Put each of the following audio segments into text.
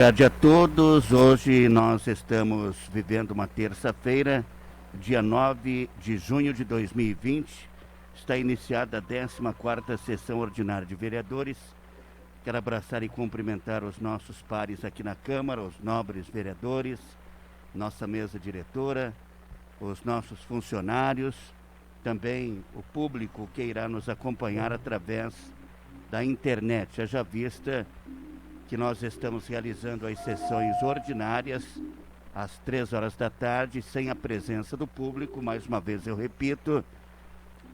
Boa tarde a todos. Hoje nós estamos vivendo uma terça-feira, dia 9 de junho de 2020. Está iniciada a 14ª sessão ordinária de vereadores. Quero abraçar e cumprimentar os nossos pares aqui na Câmara, os nobres vereadores, nossa mesa diretora, os nossos funcionários, também o público que irá nos acompanhar através da internet. Haja vista que nós estamos realizando as sessões ordinárias às 3 horas da tarde, sem a presença do público, mais uma vez eu repito,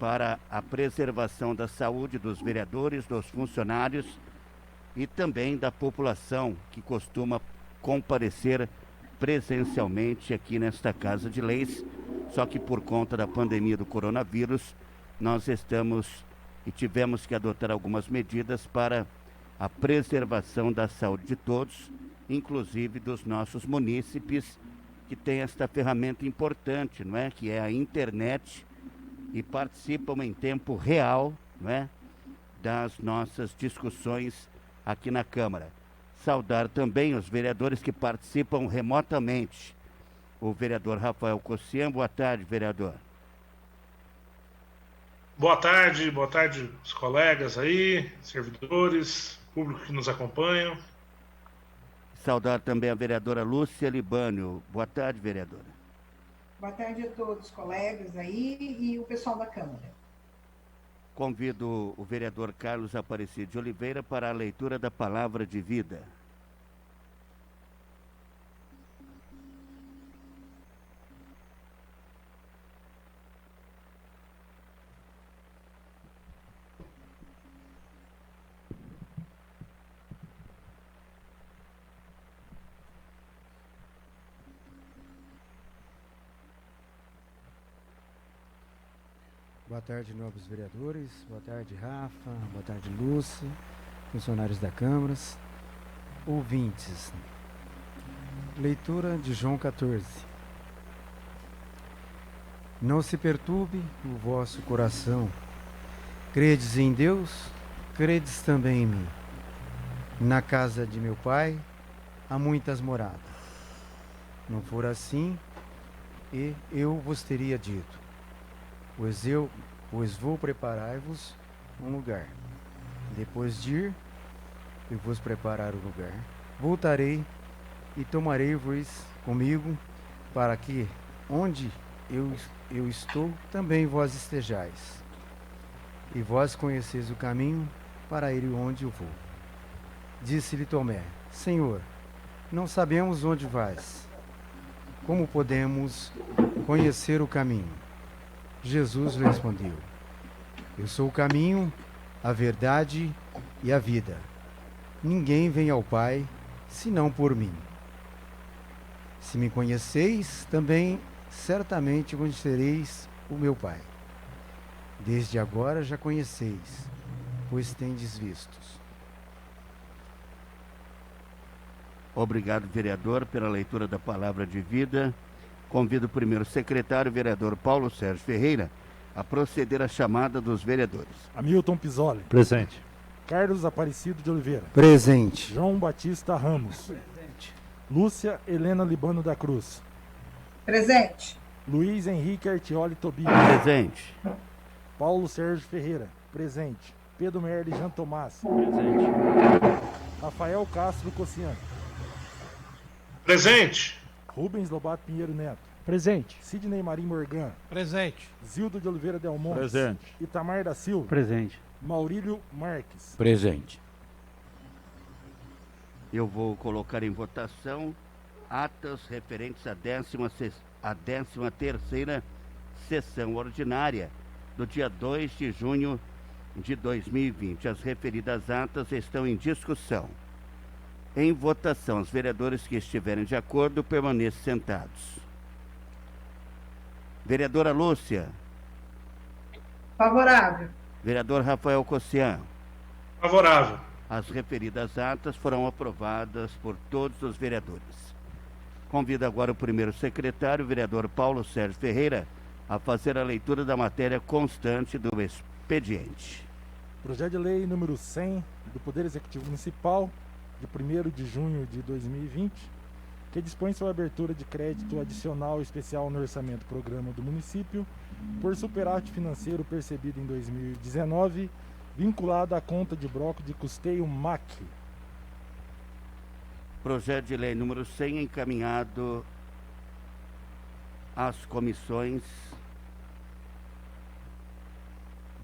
para a preservação da saúde dos vereadores, dos funcionários e também da população que costuma comparecer presencialmente aqui nesta Casa de Leis, só que por conta da pandemia do coronavírus, nós estamos e tivemos que adotar algumas medidas para a preservação da saúde de todos, inclusive dos nossos munícipes, que têm esta ferramenta importante, não é? Que é a internet, e participam em tempo real, não é? Das nossas discussões aqui na Câmara. Saudar também os vereadores que participam remotamente. O vereador Rafael Cossian. Boa tarde, vereador. Boa tarde os colegas aí, servidores, público que nos acompanham. Saudar também a vereadora Lúcia Libânio. Boa tarde, vereadora. Boa tarde a todos os colegas aí e o pessoal da Câmara. Convido o vereador Carlos Aparecido de Oliveira para a leitura da palavra de vida. Boa tarde, nobres vereadores. Boa tarde, Rafa. Boa tarde, Lúcia. Funcionários da Câmara. Ouvintes. Leitura de João 14. Não se perturbe o vosso coração. Credes em Deus, credes também em mim. Na casa de meu Pai há muitas moradas. Não for assim, e eu vos teria dito. Pois vou preparar-vos um lugar. Depois de ir e vos preparar o lugar, voltarei e tomarei-vos comigo, para que onde eu estou, também vós estejais. E vós conheceis o caminho para ir onde eu vou. Disse-lhe Tomé: Senhor, não sabemos onde vais. Como podemos conhecer o caminho? Jesus lhe respondeu: Eu sou o caminho, a verdade e a vida. Ninguém vem ao Pai, senão por mim. Se me conheceis, também certamente conhecereis o meu Pai. Desde agora já conheceis, pois tendes vistos. Obrigado, vereador, pela leitura da palavra de vida. Convido o primeiro secretário, vereador Paulo Sérgio Ferreira, a proceder à chamada dos vereadores. Hamilton Pisoli. Presente. Carlos Aparecido de Oliveira. Presente. João Batista Ramos. Presente. Lúcia Helena Libano da Cruz. Presente. Luiz Henrique Artioli Tobias. Presente. Paulo Sérgio Ferreira. Presente. Pedro Merli Jean Tomás. Presente. Rafael Castro Cossian. Presente. Rubens Lobato Pinheiro Neto. Presente. Sidney Marim Morgan. Presente. Zildo de Oliveira Del Monte. Presente. Itamar da Silva. Presente. Maurílio Marques. Presente. Eu vou colocar em votação atas referentes à 13ª sessão ordinária do dia 2 de junho de 2020. As referidas atas estão em discussão. Em votação, os vereadores que estiverem de acordo permaneçam sentados. Vereadora Lúcia. Favorável. Vereador Rafael Cossian. Favorável. As referidas atas foram aprovadas por todos os vereadores. Convido agora o primeiro secretário, o vereador Paulo Sérgio Ferreira, a fazer a leitura da matéria constante do expediente. Projeto de lei número 100 do Poder Executivo Municipal, de 1º de junho de 2020, que dispõe sobre a abertura de crédito adicional especial no orçamento programa do município por superávit financeiro percebido em 2019, vinculado à conta de bloco de custeio MAC. Projeto de lei número 100, encaminhado às comissões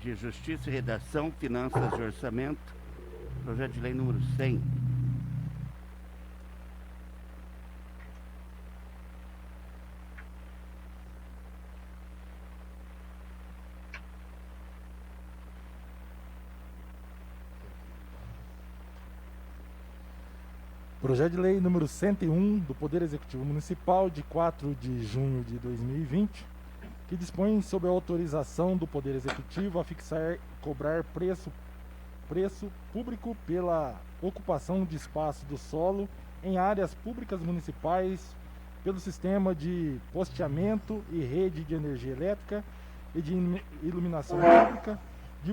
de Justiça e Redação, Finanças e Orçamento. Projeto de lei número 100. Projeto de lei número 101 do Poder Executivo Municipal de 4 de junho de 2020, que dispõe sobre a autorização do Poder Executivo a fixar e cobrar preço público pela ocupação de espaço do solo em áreas públicas municipais pelo sistema de posteamento e rede de energia elétrica e de iluminação pública de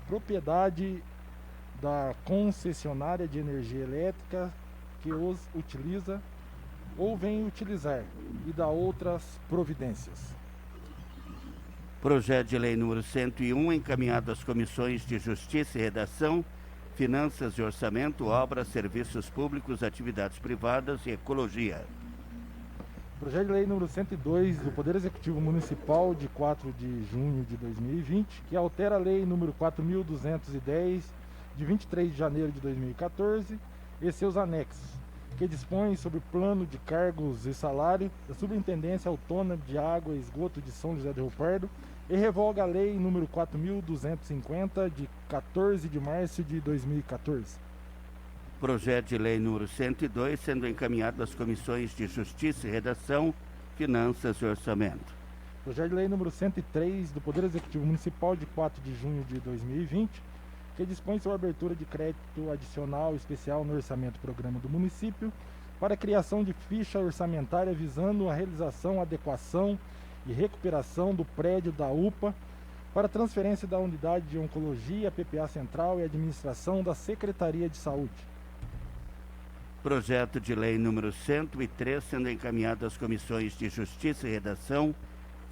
propriedade da concessionária de energia elétrica que os utiliza ou vem utilizar e da outras providências. Projeto de lei número 101, encaminhado às comissões de Justiça e Redação, Finanças e Orçamento, Obras, Serviços Públicos, Atividades Privadas e Ecologia. Projeto de lei número 102 do Poder Executivo Municipal de 4 de junho de 2020, que altera a lei número 4.210 de 23 de janeiro de 2014 e seus anexos, que dispõe sobre o plano de cargos e salário da Superintendência Autônoma de Água e Esgoto de São José do Rio Pardo e revoga a lei número 4.250 de 14 de março de 2014. Projeto de lei número 102, sendo encaminhado às comissões de Justiça e Redação, Finanças e Orçamento. Projeto de lei número 103 do Poder Executivo Municipal de 4 de junho de 2020, que dispõe sobre a abertura de crédito adicional especial no orçamento programa do município para a criação de ficha orçamentária visando a realização, adequação e recuperação do prédio da UPA para transferência da unidade de oncologia, PPA Central e administração da Secretaria de Saúde. Projeto de lei número 103, sendo encaminhado às comissões de Justiça e Redação,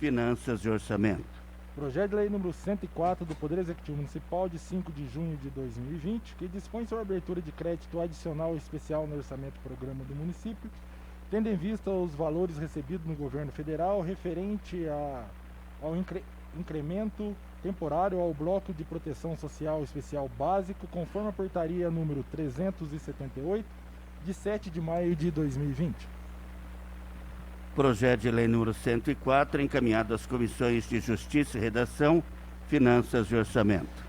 Finanças e Orçamento. Projeto de lei número 104 do Poder Executivo Municipal de 5 de junho de 2020, que dispõe sobre a abertura de crédito adicional especial no orçamento programa do município, tendo em vista os valores recebidos no governo federal referente ao incremento temporário ao bloco de proteção social especial básico, conforme a portaria número 378, de 7 de maio de 2020. Projeto de lei número 104, encaminhado às comissões de Justiça e Redação, Finanças e Orçamento.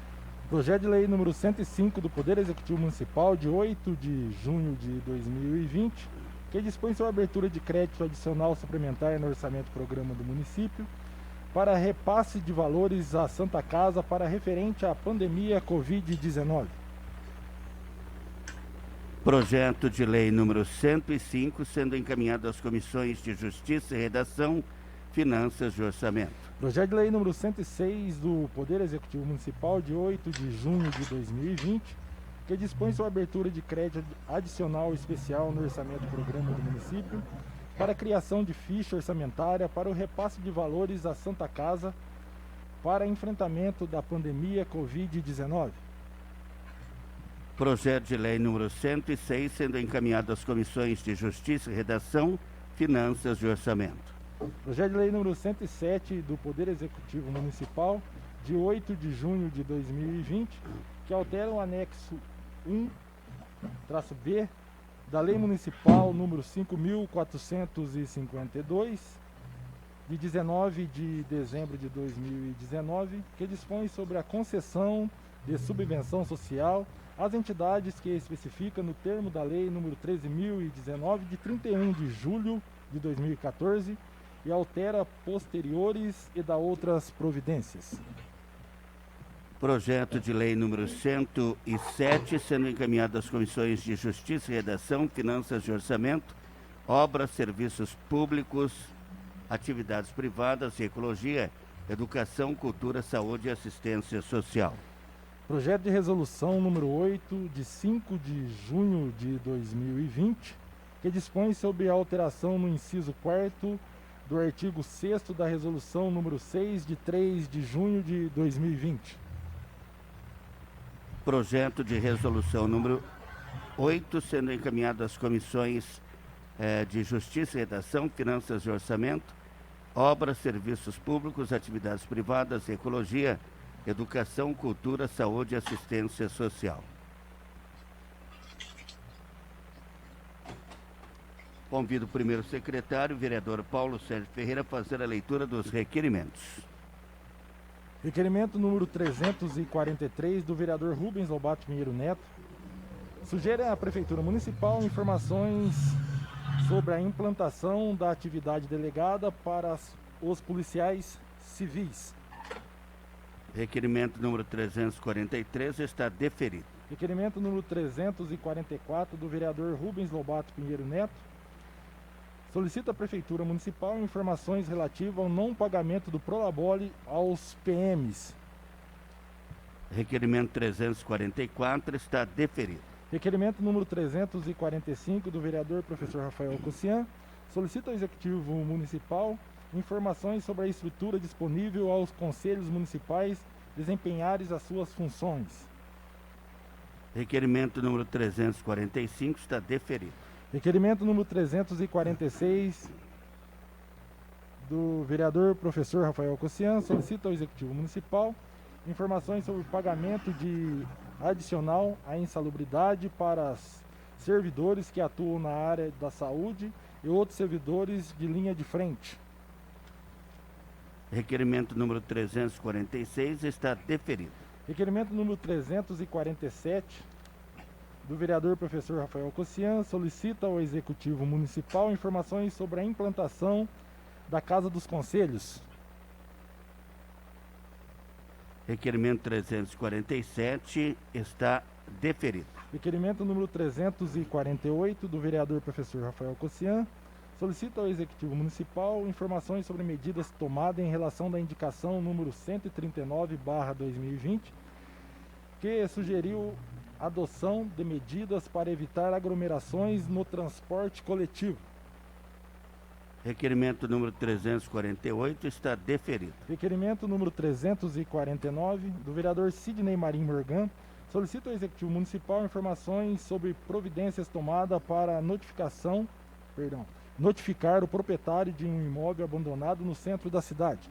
Projeto de lei número 105 do Poder Executivo Municipal de 8 de junho de 2020, que dispõe sobre a abertura de crédito adicional suplementar no orçamento programa do município para repasse de valores à Santa Casa para referente à pandemia Covid-19. Projeto de lei número 105, sendo encaminhado às comissões de Justiça e Redação, Finanças e Orçamento. Projeto de lei número 106 do Poder Executivo Municipal de 8 de junho de 2020, que dispõe sobre a abertura de crédito adicional especial no orçamento programa do município para a criação de ficha orçamentária para o repasse de valores à Santa Casa para enfrentamento da pandemia Covid-19. Projeto de lei número 106, sendo encaminhado às comissões de Justiça e Redação, Finanças e Orçamento. Projeto de lei número 107 do Poder Executivo Municipal de 8 de junho de 2020, que altera o anexo 1-B da Lei Municipal número 5.452, de 19 de dezembro de 2019, que dispõe sobre a concessão de subvenção social às entidades que especifica no termo da Lei número 13.019, de 31 de julho de 2014, e altera posteriores e da outras providências. Projeto de lei número 107, sendo encaminhado às comissões de Justiça e Redação, Finanças e Orçamento, Obras, Serviços Públicos, Atividades Privadas e Ecologia, Educação, Cultura, Saúde e Assistência Social. Projeto de resolução número 8, de 5 de junho de 2020, que dispõe sobre a alteração no inciso 4º do artigo 6º da resolução número 6, de 3 de junho de 2020. Projeto de resolução número 8, sendo encaminhado às comissões de Justiça e Redação, Finanças e Orçamento, Obras, Serviços Públicos, Atividades Privadas, Ecologia, Educação, Cultura, Saúde e Assistência Social. Convido o primeiro secretário, o vereador Paulo Sérgio Ferreira, a fazer a leitura dos requerimentos. Requerimento número 343 do vereador Rubens Lobato Pinheiro Neto. Sugere à Prefeitura Municipal informações sobre a implantação da atividade delegada para os policiais civis. Requerimento número 343 está deferido. Requerimento número 344 do vereador Rubens Lobato Pinheiro Neto. Solicita à Prefeitura Municipal informações relativas ao não pagamento do Prolabore aos PMs. Requerimento 344 está deferido. Requerimento número 345 do vereador professor Rafael Cossian. Solicita ao Executivo Municipal informações sobre a estrutura disponível aos conselhos municipais desempenharem as suas funções. Requerimento número 345 está deferido. Requerimento número 346 do vereador professor Rafael Cossian. Solicita ao Executivo Municipal informações sobre o pagamento de adicional à insalubridade para servidores que atuam na área da saúde e outros servidores de linha de frente. Requerimento número 346 está deferido. Requerimento número 347 do vereador professor Rafael Cossian. Solicita ao Executivo Municipal informações sobre a implantação da Casa dos Conselhos. Requerimento 347 está deferido. Requerimento número 348 do vereador professor Rafael Cossian. Solicita ao Executivo Municipal informações sobre medidas tomadas em relação da indicação número 139/2020, que sugeriu adoção de medidas para evitar aglomerações no transporte coletivo. Requerimento número 348 está deferido. Requerimento número 349 do vereador Sidney Marim Morgan. Solicita ao Executivo Municipal informações sobre providências tomadas para notificar o proprietário de um imóvel abandonado no centro da cidade.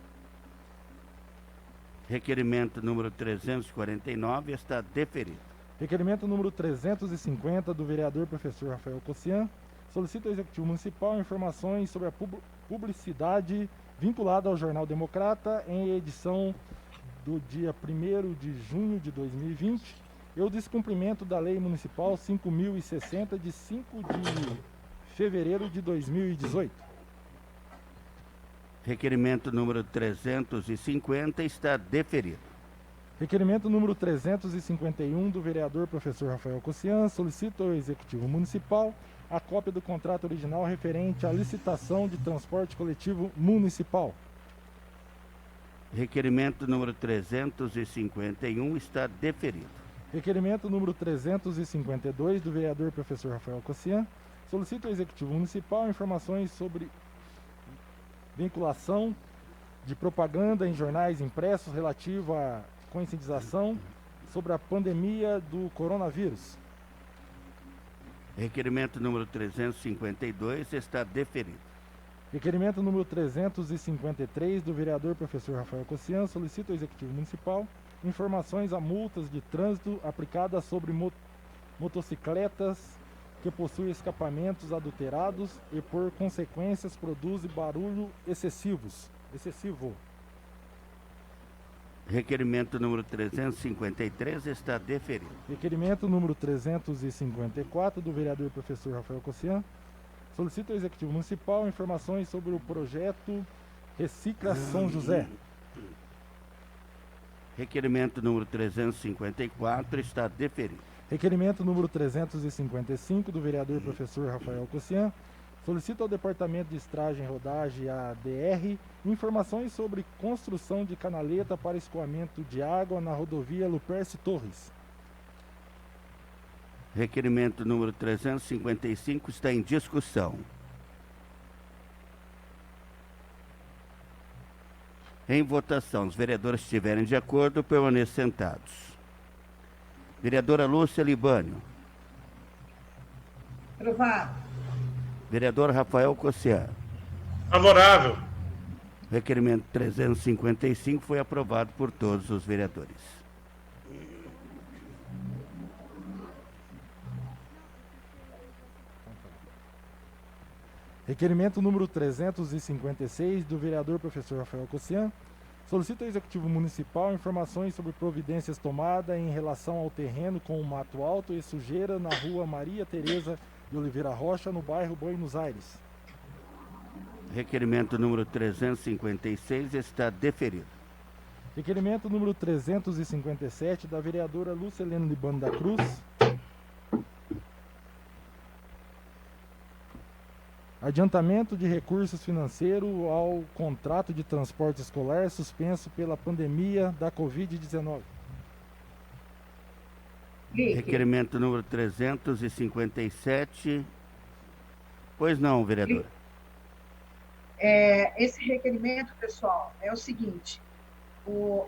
Requerimento número 349 está deferido. Requerimento número 350 do vereador professor Rafael Cossian. Solicita ao Executivo Municipal informações sobre a publicidade vinculada ao Jornal Democrata em edição do dia 1º de junho de 2020 e o descumprimento da Lei Municipal 5.060 de 5 de fevereiro de 2018. Requerimento número 350 está deferido. Requerimento número 351 do vereador professor Rafael Cossian. Solicita ao Executivo Municipal a cópia do contrato original referente à licitação de transporte coletivo municipal. Requerimento número 351 está deferido. Requerimento número 352 do vereador professor Rafael Cossian. Solicita ao Executivo Municipal informações sobre vinculação de propaganda em jornais impressos relativo à conscientização sobre a pandemia do coronavírus. Requerimento número 352 está deferido. Requerimento número 353 do vereador professor Rafael Cossian. Solicita ao Executivo Municipal informações a multas de trânsito aplicadas sobre motocicletas que possuem escapamentos adulterados e por consequências produzem barulho excessivo. Requerimento número 353 está deferido. Requerimento número 354 do vereador professor Rafael Cossian. Solicita ao Executivo Municipal informações sobre o projeto Recicla São José. Requerimento número 354 está deferido. Requerimento número 355 do vereador professor Rafael Cossian. Solicita ao Departamento de Estragem e Rodagem, ADR, informações sobre construção de canaleta para escoamento de água na rodovia Luperce Torres. Requerimento número 355 está em discussão. Em votação, os vereadores que estiverem de acordo, permaneçam sentados. Vereadora Lúcia Libânio. Aprovado. Vereador Rafael Cossiar. Favorável. Requerimento 355 foi aprovado por todos os vereadores. Requerimento número 356 do vereador professor Rafael Cossian. Solicita ao Executivo Municipal informações sobre providências tomadas em relação ao terreno com o mato alto e sujeira na rua Maria Tereza de Oliveira Rocha, no bairro Buenos Aires. Requerimento número 356 está deferido. Requerimento número 357 da vereadora Lúcia Helena Libano da Cruz. Adiantamento de recursos financeiros ao contrato de transporte escolar suspenso pela pandemia da Covid-19. Requerimento número 357. Pois não, vereador. Esse requerimento, pessoal, é o seguinte: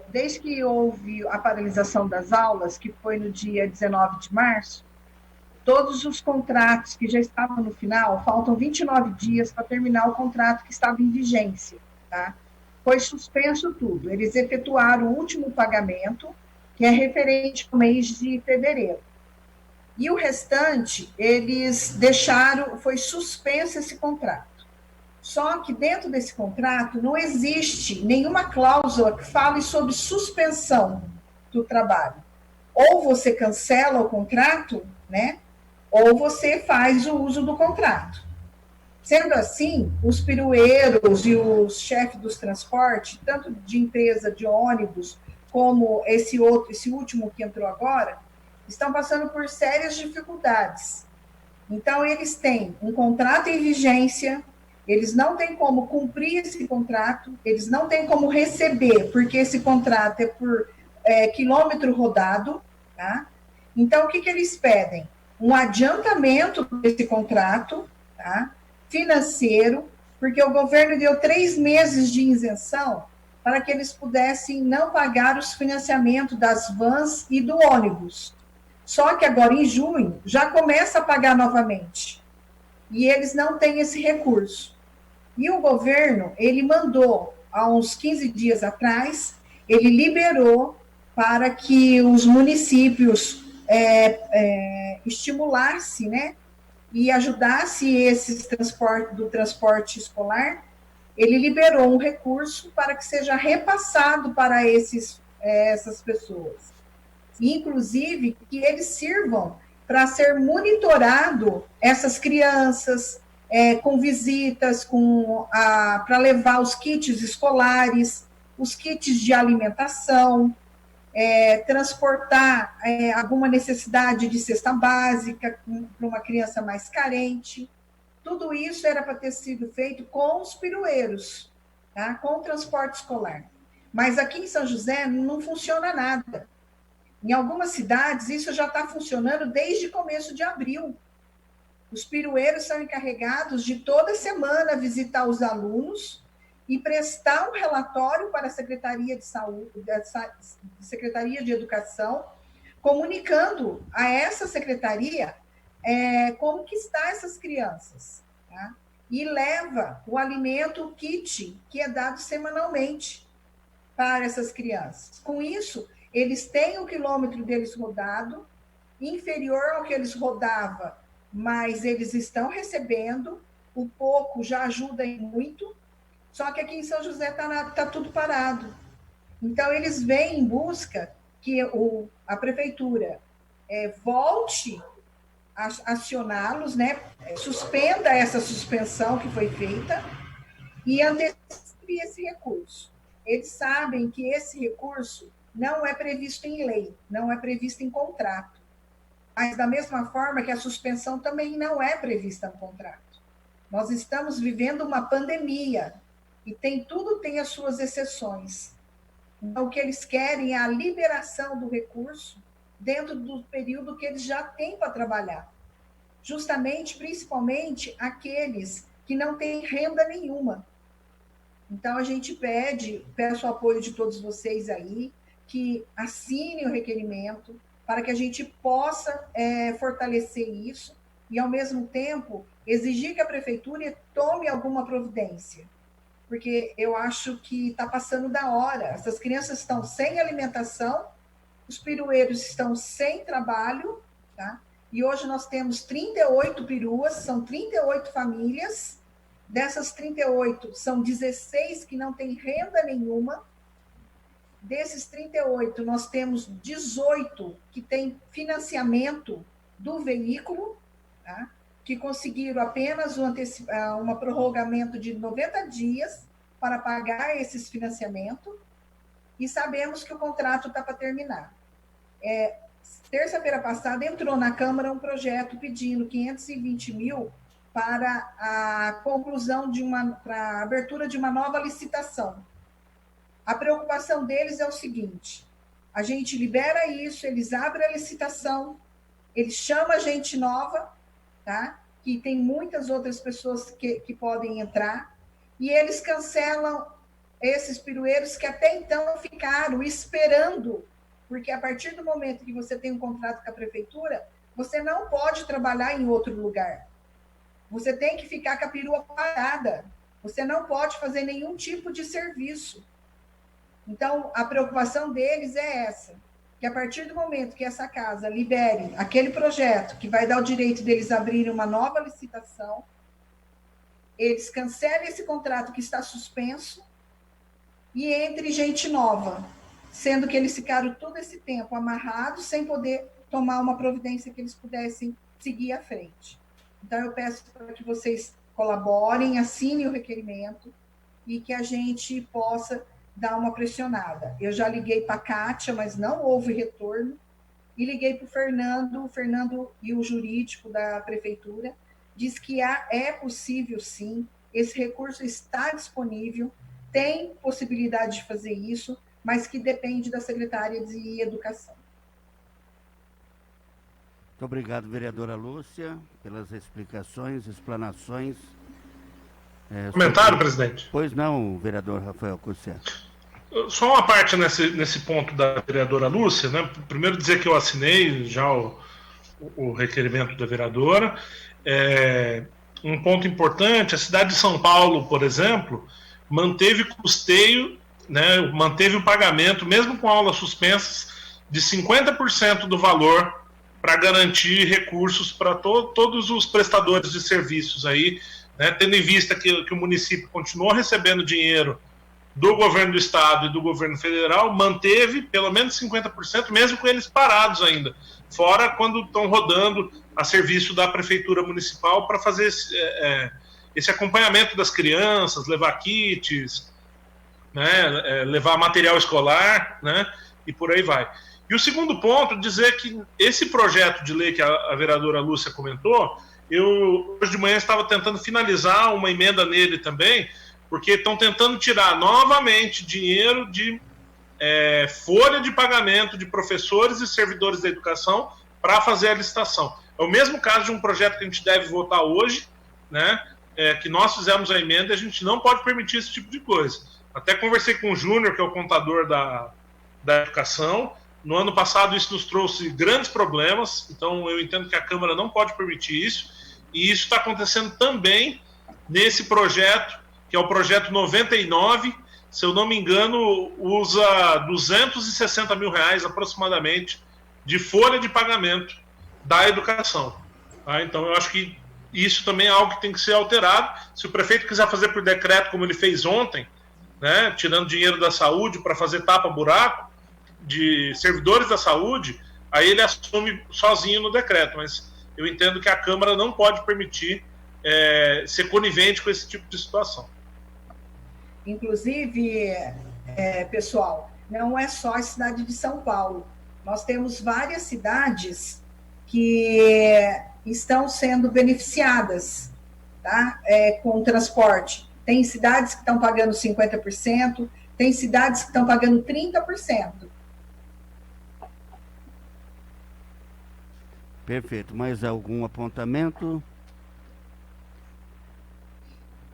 desde que houve a paralisação das aulas, que foi no dia 19 de março, todos os contratos que já estavam no final, faltam 29 dias para terminar o contrato que estava em vigência, tá? Foi suspenso tudo. Eles efetuaram o último pagamento, que é referente ao mês de fevereiro. E o restante, eles deixaram, foi suspenso esse contrato. Só que dentro desse contrato não existe nenhuma cláusula que fale sobre suspensão do trabalho. Ou você cancela o contrato, né? Ou você faz o uso do contrato. Sendo assim, os pirueiros e os chefes dos transportes, tanto de empresa de ônibus, como esse último que entrou agora, estão passando por sérias dificuldades. Então, eles têm um contrato em vigência, eles não têm como cumprir esse contrato, eles não têm como receber, porque esse contrato é por quilômetro rodado, tá? Então, o que eles pedem? Um adiantamento desse contrato, tá? Financeiro, porque o governo deu 3 meses de isenção para que eles pudessem não pagar os financiamentos das vans e do ônibus. Só que agora, em junho, já começa a pagar novamente. E eles não têm esse recurso. E o governo, ele mandou, há uns 15 dias atrás, ele liberou para que os municípios estimulasse, né, e ajudasse esses do transporte escolar. Ele liberou um recurso para que seja repassado para essas pessoas. Inclusive, que eles sirvam para ser monitorado essas crianças, com visitas, para levar os kits escolares, os kits de alimentação, transportar alguma necessidade de cesta básica para uma criança mais carente. Tudo isso era para ter sido feito com os pirueiros, tá? Com o transporte escolar. Mas aqui em São José não funciona nada. Em algumas cidades, isso já está funcionando desde começo de abril. Os pirueiros são encarregados de toda semana visitar os alunos e prestar um relatório para a Secretaria de Saúde, Secretaria de Educação, comunicando a essa secretaria como que está essas crianças, tá? E leva o alimento, o kit, que é dado semanalmente para essas crianças. Com isso, eles têm o quilômetro deles rodado, inferior ao que eles rodavam, mas eles estão recebendo, o pouco já ajuda muito, só que aqui em São José está tudo parado. Então, eles vêm em busca que a prefeitura volte a acioná-los, né? Suspenda essa suspensão que foi feita e antecipe esse recurso. Eles sabem que esse recurso não é previsto em lei, não é previsto em contrato. Mas, da mesma forma que a suspensão também não é prevista no contrato. Nós estamos vivendo uma pandemia e tudo tem as suas exceções. Então, o que eles querem é a liberação do recurso dentro do período que eles já têm para trabalhar. Justamente, principalmente, aqueles que não têm renda nenhuma. Então, a gente peço o apoio de todos vocês aí, que assinem o requerimento, para que a gente possa fortalecer isso e, ao mesmo tempo, exigir que a prefeitura tome alguma providência. Porque eu acho que está passando da hora. Essas crianças estão sem alimentação, os pirueiros estão sem trabalho, tá? E hoje nós temos 38 peruas, são 38 famílias. Dessas 38, são 16 que não têm renda nenhuma. Desses 38, nós temos 18 que têm financiamento do veículo, tá? Que conseguiram apenas um prorrogamento de 90 dias para pagar esses financiamentos, e sabemos que o contrato está para terminar. Terça-feira passada entrou na Câmara um projeto pedindo 520 mil para a conclusão para a abertura de uma nova licitação. A preocupação deles é o seguinte: a gente libera isso, eles abrem a licitação, eles chamam a gente nova, tá? Que tem muitas outras pessoas que podem entrar, e eles cancelam esses pirueiros que até então ficaram esperando, porque a partir do momento que você tem um contrato com a prefeitura, você não pode trabalhar em outro lugar. Você tem que ficar com a perua parada. Você não pode fazer nenhum tipo de serviço. Então, a preocupação deles é essa, que a partir do momento que essa casa libere aquele projeto que vai dar o direito deles abrirem uma nova licitação, eles cancelem esse contrato que está suspenso e entre gente nova, sendo que eles ficaram todo esse tempo amarrados, sem poder tomar uma providência que eles pudessem seguir à frente. Então, eu peço para que vocês colaborem, assinem o requerimento e que a gente possa dar uma pressionada. Eu já liguei para a Kátia, mas não houve retorno, e liguei para o Fernando e o jurídico da prefeitura, diz que é possível sim, esse recurso está disponível, tem possibilidade de fazer isso, mas que depende da secretária de Educação. Muito obrigado, vereadora Lúcia, pelas explanações. Comentário, presidente? Pois não, vereador Rafael Cusé. Só uma parte nesse ponto da vereadora Lúcia, né? Primeiro dizer que eu assinei já o requerimento da vereadora. Um ponto importante, a cidade de São Paulo, por exemplo, manteve custeio, né, manteve o pagamento, mesmo com aulas suspensas, de 50% do valor para garantir recursos para todos os prestadores de serviços aí, né, tendo em vista que o município continuou recebendo dinheiro do governo do estado e do governo federal, manteve pelo menos 50%, mesmo com eles parados ainda, fora quando estão rodando a serviço da prefeitura municipal para fazer esse acompanhamento das crianças, levar kits, né, levar material escolar, né, e por aí vai. E o segundo ponto, dizer que esse projeto de lei que a vereadora Lúcia comentou, eu hoje de manhã estava tentando finalizar uma emenda nele também, porque estão tentando tirar novamente dinheiro de folha de pagamento de professores e servidores da educação para fazer a licitação. É o mesmo caso de um projeto que a gente deve votar hoje, né, que nós fizemos a emenda, e a gente não pode permitir esse tipo de coisa. Até conversei com o Júnior, que é o contador da educação. No ano passado isso nos trouxe grandes problemas, então eu entendo que a Câmara não pode permitir isso, e isso está acontecendo também nesse projeto, que é o projeto 99, se eu não me engano, usa 260 mil reais aproximadamente de folha de pagamento da educação. Tá? Então eu acho que isso também é algo que tem que ser alterado. Se o prefeito quiser fazer por decreto, como ele fez ontem, né, tirando dinheiro da saúde para fazer tapa-buraco de servidores da saúde, aí ele assume sozinho no decreto, mas eu entendo que a Câmara não pode permitir ser conivente com esse tipo de situação. Inclusive, pessoal, não é só a cidade de São Paulo. Nós temos várias cidades que estão sendo beneficiadas tá? Com o transporte. Tem cidades que estão pagando 50%, tem cidades que estão pagando 30%. Perfeito. Mais algum apontamento?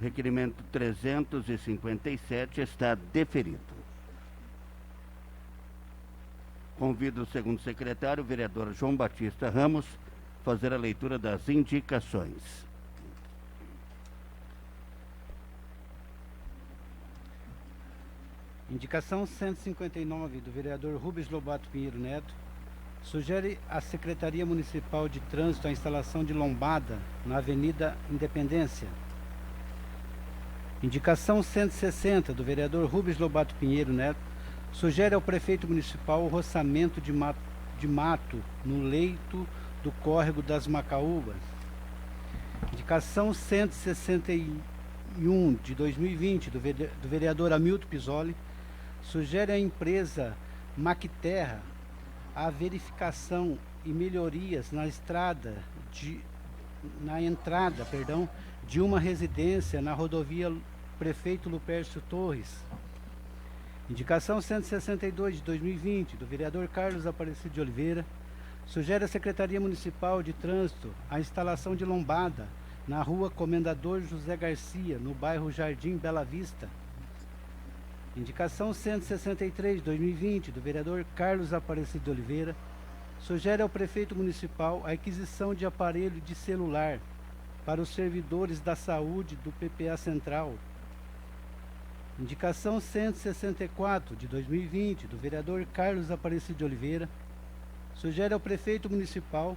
Requerimento 357 está deferido. Convido o segundo secretário, o vereador João Batista Ramos, fazer a leitura das indicações. Indicação 159 do vereador Rubens Lobato Pinheiro Neto. Sugere à Secretaria Municipal de Trânsito a instalação de lombada na Avenida Independência. Indicação 160 do vereador Rubens Lobato Pinheiro Neto. Sugere ao prefeito municipal o roçamento de mato no leito do córrego das Macaúbas. Indicação 161 de 2020 do vereador Hamilton Pisoli. Sugere à empresa Macterra a verificação e melhorias na entrada de uma residência na rodovia Prefeito Lupércio Torres. Indicação 162 de 2020 do vereador Carlos Aparecido de Oliveira. Sugere à Secretaria Municipal de Trânsito a instalação de lombada na rua Comendador José Garcia, no bairro Jardim Bela Vista. Indicação 163 de 2020 do vereador Carlos Aparecido de Oliveira. Sugere ao prefeito municipal a aquisição de aparelho de celular para os servidores da saúde do PPA Central. Indicação 164 de 2020 do vereador Carlos Aparecido de Oliveira. Sugere ao prefeito municipal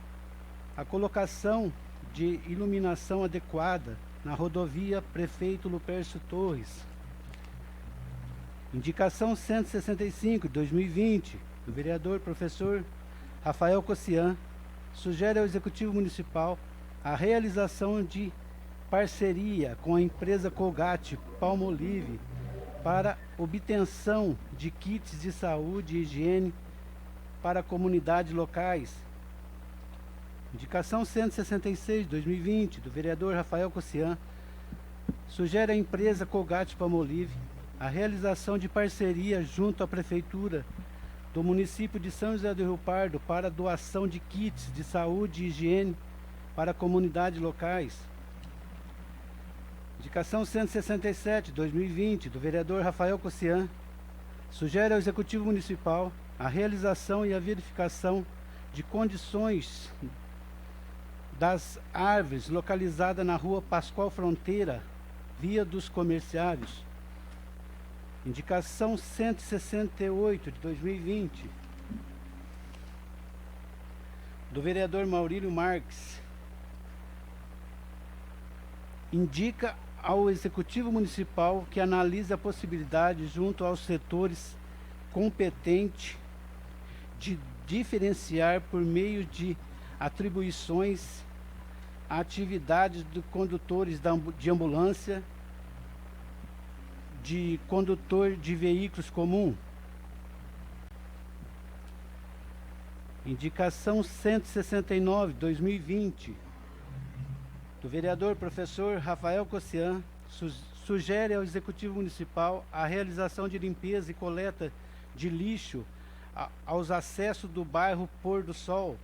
a colocação de iluminação adequada na rodovia Prefeito Lupércio Torres. Indicação 165 de 2020 do vereador professor Rafael Cossian. Sugere ao Executivo Municipal a realização de parceria com a empresa Colgate Palmolive para obtenção de kits de saúde e higiene para comunidades locais. Indicação 166 de 2020 do vereador Rafael Cossian. Sugere à empresa Colgate Palmolive a realização de parceria junto à Prefeitura do município de São José do Rio Pardo para doação de kits de saúde e higiene para comunidades locais. Indicação 167, 2020, do vereador Rafael Cossian. Sugere ao Executivo Municipal a realização e a verificação de condições das árvores localizada na rua Pascoal Fronteira, Via dos Comerciários. Indicação 168 de 2020, do vereador Maurílio Marques. Indica ao Executivo Municipal que analise a possibilidade, junto aos setores competentes, de diferenciar por meio de atribuições a atividades de condutores de ambulância, de condutor de veículos comum. Indicação 169, 2020, do vereador professor Rafael Cossian. Sugere ao Executivo Municipal a realização de limpeza e coleta de lixo aos acessos do bairro Pôr do Sol.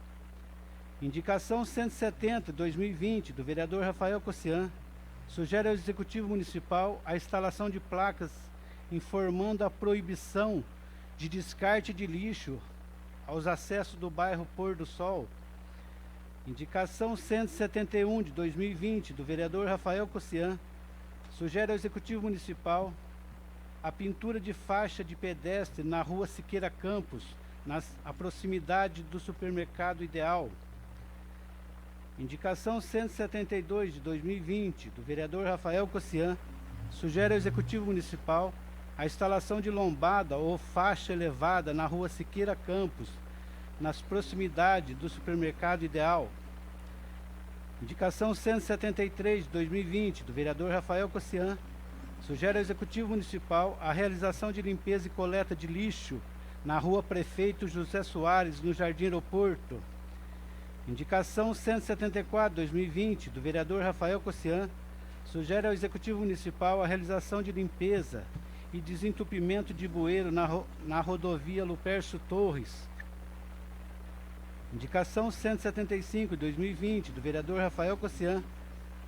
Indicação 170, 2020, do vereador Rafael Cossian. Sugere ao Executivo Municipal a instalação de placas informando a proibição de descarte de lixo aos acessos do bairro Pôr do Sol. Indicação 171 de 2020, do vereador Rafael Cossian. Sugere ao Executivo Municipal a pintura de faixa de pedestre na rua Siqueira Campos, à proximidade do supermercado Ideal. Indicação 172 de 2020, do vereador Rafael Cossian. Sugere ao Executivo Municipal a instalação de lombada ou faixa elevada na rua Siqueira Campos, nas proximidades do supermercado Ideal. Indicação 173 de 2020, do vereador Rafael Cossian. Sugere ao Executivo Municipal a realização de limpeza e coleta de lixo na rua Prefeito José Soares, no Jardim Aeroporto. Indicação 174, 2020, do vereador Rafael Cossian. Sugere ao Executivo Municipal a realização de limpeza e desentupimento de bueiro na rodovia Lupercio Torres. Indicação 175, 2020, do vereador Rafael Cossian.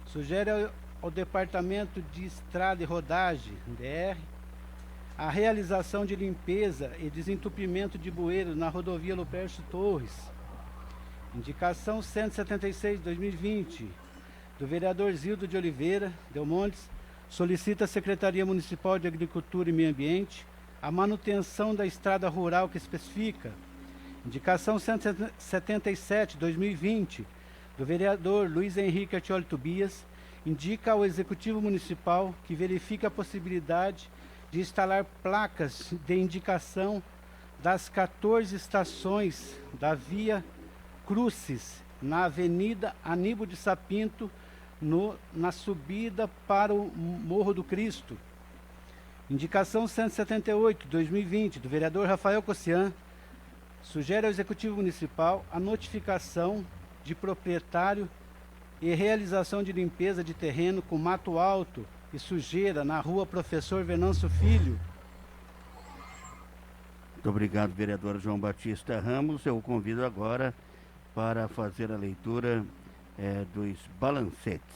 Sugere ao Departamento de Estrada e Rodagem, DR, a realização de limpeza e desentupimento de bueiro na rodovia Lupercio Torres. Indicação 176, 2020, do vereador Zildo de Oliveira Delmontes. Solicita à Secretaria Municipal de Agricultura e Meio Ambiente a manutenção da estrada rural que especifica. Indicação 177, 2020, do vereador Luiz Henrique Artioli Tobias, indica ao Executivo Municipal que verifique a possibilidade de instalar placas de indicação das 14 estações da Via Crucis, na Avenida Aníbal de Sapinto, na subida para o Morro do Cristo. Indicação 178, 2020, do vereador Rafael Cossian, sugere ao Executivo Municipal a notificação de proprietário e realização de limpeza de terreno com mato alto e sujeira na rua Professor Venâncio Filho. Muito obrigado, vereador João Batista Ramos. Eu o convido agora para fazer a leitura dos balancetes.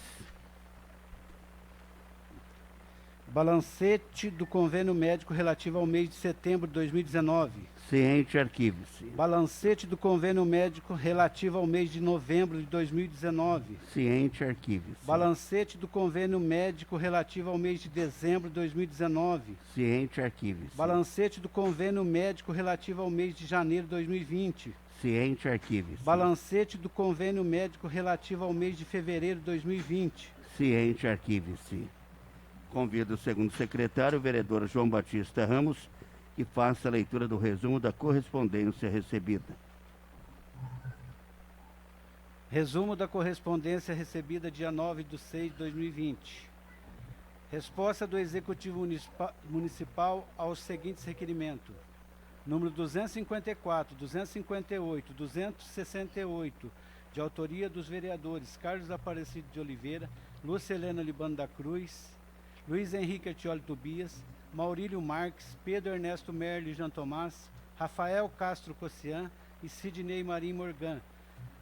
Balancete do convênio médico relativo ao mês de setembro de 2019. Ciente, arquive-se. Balancete do convênio médico relativo ao mês de novembro de 2019. Ciente, arquive-se. Balancete do convênio médico relativo ao mês de dezembro de 2019. Ciente, arquive-se. Balancete do convênio médico relativo ao mês de janeiro de 2020. Ciente, arquive-se. Balancete do convênio médico relativo ao mês de fevereiro de 2020. Ciente, arquive-se. Convido o segundo secretário, o vereador João Batista Ramos, que faça a leitura do resumo da correspondência recebida. Resumo da correspondência recebida dia 9/6/2020. Resposta do Executivo Municipal aos seguintes requerimentos. Número 254, 258, 268, de autoria dos vereadores Carlos Aparecido de Oliveira, Lúcia Helena Libano da Cruz, Luiz Henrique Artioli Tobias, Maurílio Marques, Pedro Ernesto Merli Jean Tomás, Rafael Castro Cossian e Sidney Marim Morgan.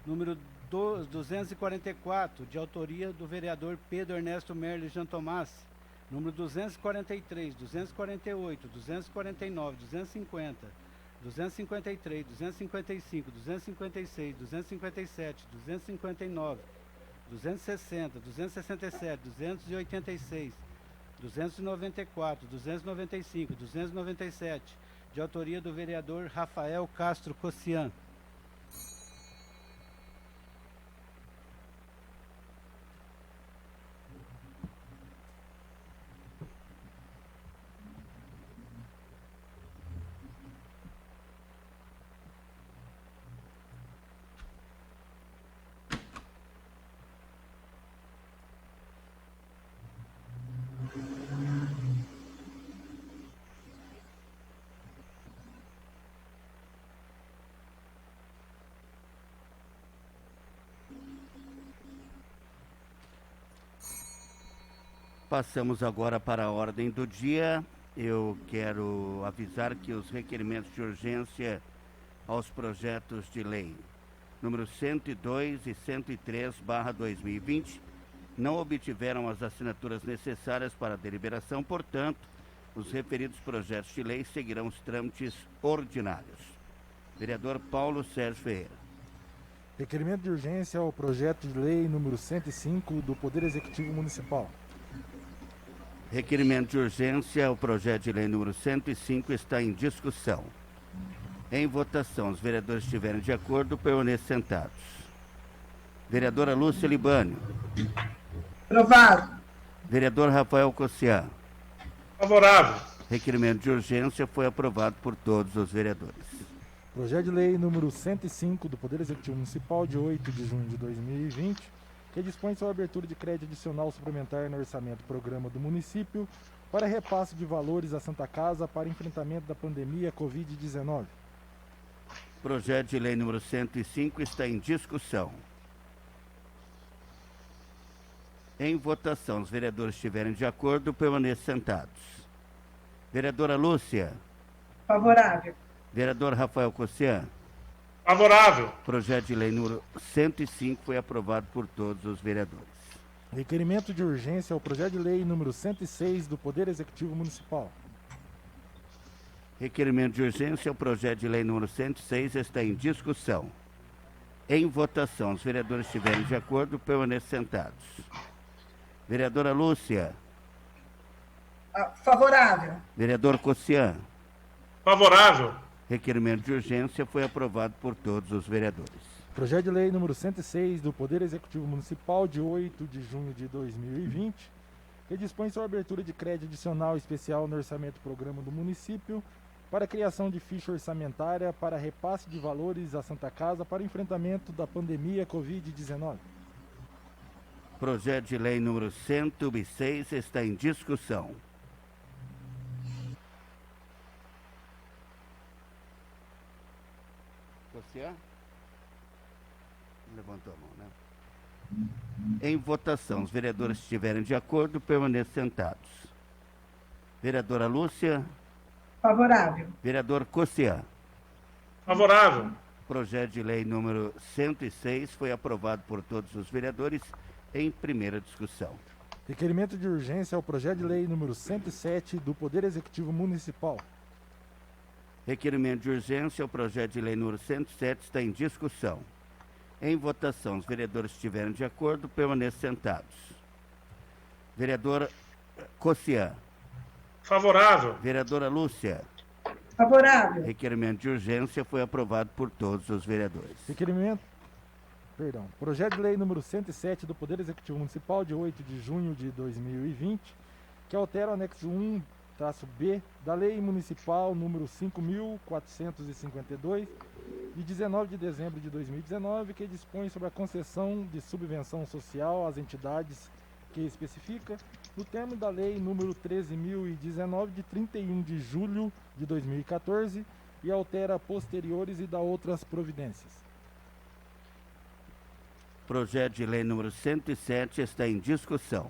Número 244, de autoria do vereador Pedro Ernesto Merli Jean Tomás. Número 243, 248, 249, 250, 253, 255, 256, 257, 259, 260, 267, 286, 294, 295, 297, de autoria do vereador Rafael Castro Cossian. Passamos agora para a ordem do dia. Eu quero avisar que os requerimentos de urgência aos projetos de lei número 102 e 103/2020 não obtiveram as assinaturas necessárias para a deliberação, portanto, os referidos projetos de lei seguirão os trâmites ordinários. Vereador Paulo Sérgio Ferreira. Requerimento de urgência ao projeto de lei número 105 do Poder Executivo Municipal. Requerimento de urgência ao projeto de lei número 105 está em discussão. Em votação, os vereadores estiverem de acordo, permaneçam sentados. Vereadora Lúcia Libânio. Aprovado. Vereador Rafael Cossian. Favorável. Requerimento de urgência foi aprovado por todos os vereadores. Projeto de lei número 105 do Poder Executivo Municipal de 8 de junho de 2020, que dispõe sobre a abertura de crédito adicional suplementar no orçamento programa do município para repasse de valores à Santa Casa para enfrentamento da pandemia Covid-19. Projeto de lei número 105 está em discussão. Em votação, os vereadores estiverem de acordo, permaneçam sentados. Vereadora Lúcia. Favorável. Vereador Rafael Cossian. Favorável. Projeto de lei número 105 foi aprovado por todos os vereadores. Requerimento de urgência ao projeto de lei número 106 do Poder Executivo Municipal. Requerimento de urgência ao projeto de lei número 106 está em discussão. Em votação, os vereadores estiverem de acordo, permaneçam sentados. Vereadora Lúcia. Favorável. Vereador Cossian. Favorável. Requerimento de urgência foi aprovado por todos os vereadores. Projeto de lei número 106 do Poder Executivo Municipal de 8 de junho de 2020, que dispõe sobre a abertura de crédito adicional especial no orçamento programa do município para a criação de ficha orçamentária para repasse de valores à Santa Casa para enfrentamento da pandemia Covid-19. Projeto de lei número 106 está em discussão. Você? Levantou a mão, né? Em votação, os vereadores que estiverem de acordo, permaneçam sentados. Vereadora Lúcia. Favorável. Vereador Cossian. Favorável. Projeto de lei número 106 foi aprovado por todos os vereadores em primeira discussão. Requerimento de urgência ao projeto de lei número 107 do Poder Executivo Municipal. Requerimento de urgência ao projeto de lei número 107 está em discussão. Em votação, os vereadores que estiverem de acordo, permaneçam sentados. Vereadora Cossian. Favorável. Vereadora Lúcia. Favorável. Requerimento de urgência foi aprovado por todos os vereadores. Projeto de lei número 107 do Poder Executivo Municipal de 8 de junho de 2020, que altera o anexo 1-B da Lei Municipal número 5.452, de 19 de dezembro de 2019, que dispõe sobre a concessão de subvenção social às entidades que especifica no termo da Lei número 13.019, de 31 de julho de 2014, e altera posteriores e dá outras providências. Projeto de lei número 107 está em discussão.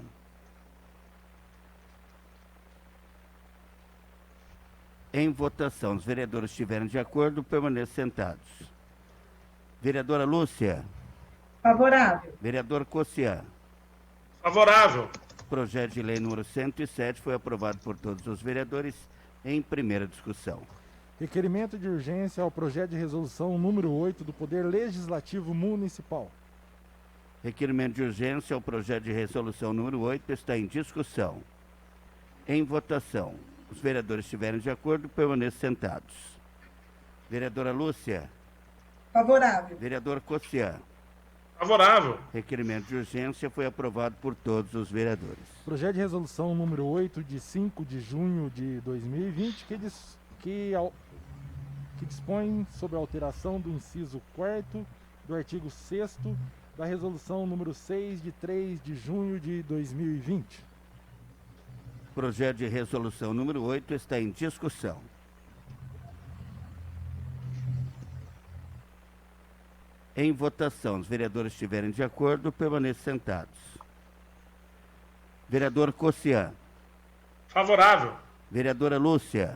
Em votação, os vereadores estiverem de acordo, permaneçam sentados. Vereadora Lúcia. Favorável. Vereador Cossian. Favorável. Projeto de lei número 107 foi aprovado por todos os vereadores em primeira discussão. Requerimento de urgência ao projeto de resolução número 8 do Poder Legislativo Municipal. Requerimento de urgência ao projeto de resolução número 8 está em discussão. Em votação, os vereadores estiverem de acordo, permaneçam sentados. Vereadora Lúcia. Favorável. Vereador Cossian. Favorável. Requerimento de urgência foi aprovado por todos os vereadores. Projeto de resolução número 8 de 5 de junho de 2020, que dispõe sobre a alteração do inciso 4º do artigo 6º da resolução número 6 de 3 de junho de 2020. Projeto de resolução número 8 está em discussão. Em votação, os vereadores estiverem de acordo, permaneçam sentados. Vereador Cossian. Favorável. Vereadora Lúcia.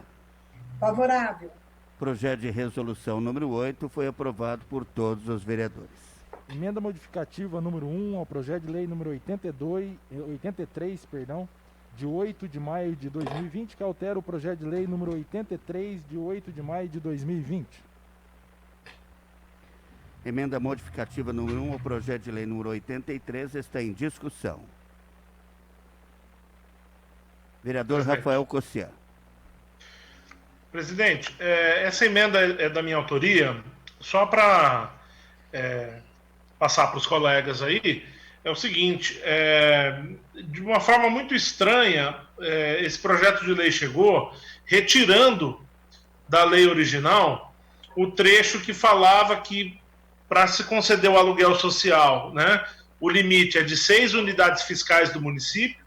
Favorável. Projeto de resolução número 8 foi aprovado por todos os vereadores. Emenda modificativa número 1 ao projeto de lei número 83, de 8 de maio de 2020, que altera o projeto de lei número 83, de 8 de maio de 2020. Emenda modificativa número 1 ao projeto de lei número 83 está em discussão. Vereador Rafael Cossian. Presidente, essa emenda é da minha autoria, só para passar para os colegas aí, é o seguinte, de uma forma muito estranha, esse projeto de lei chegou retirando da lei original o trecho que falava que para se conceder o aluguel social, né, o limite é de 6 unidades fiscais do município,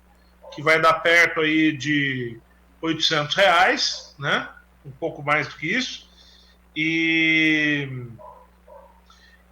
que vai dar perto aí de R$800, né, um pouco mais do que isso,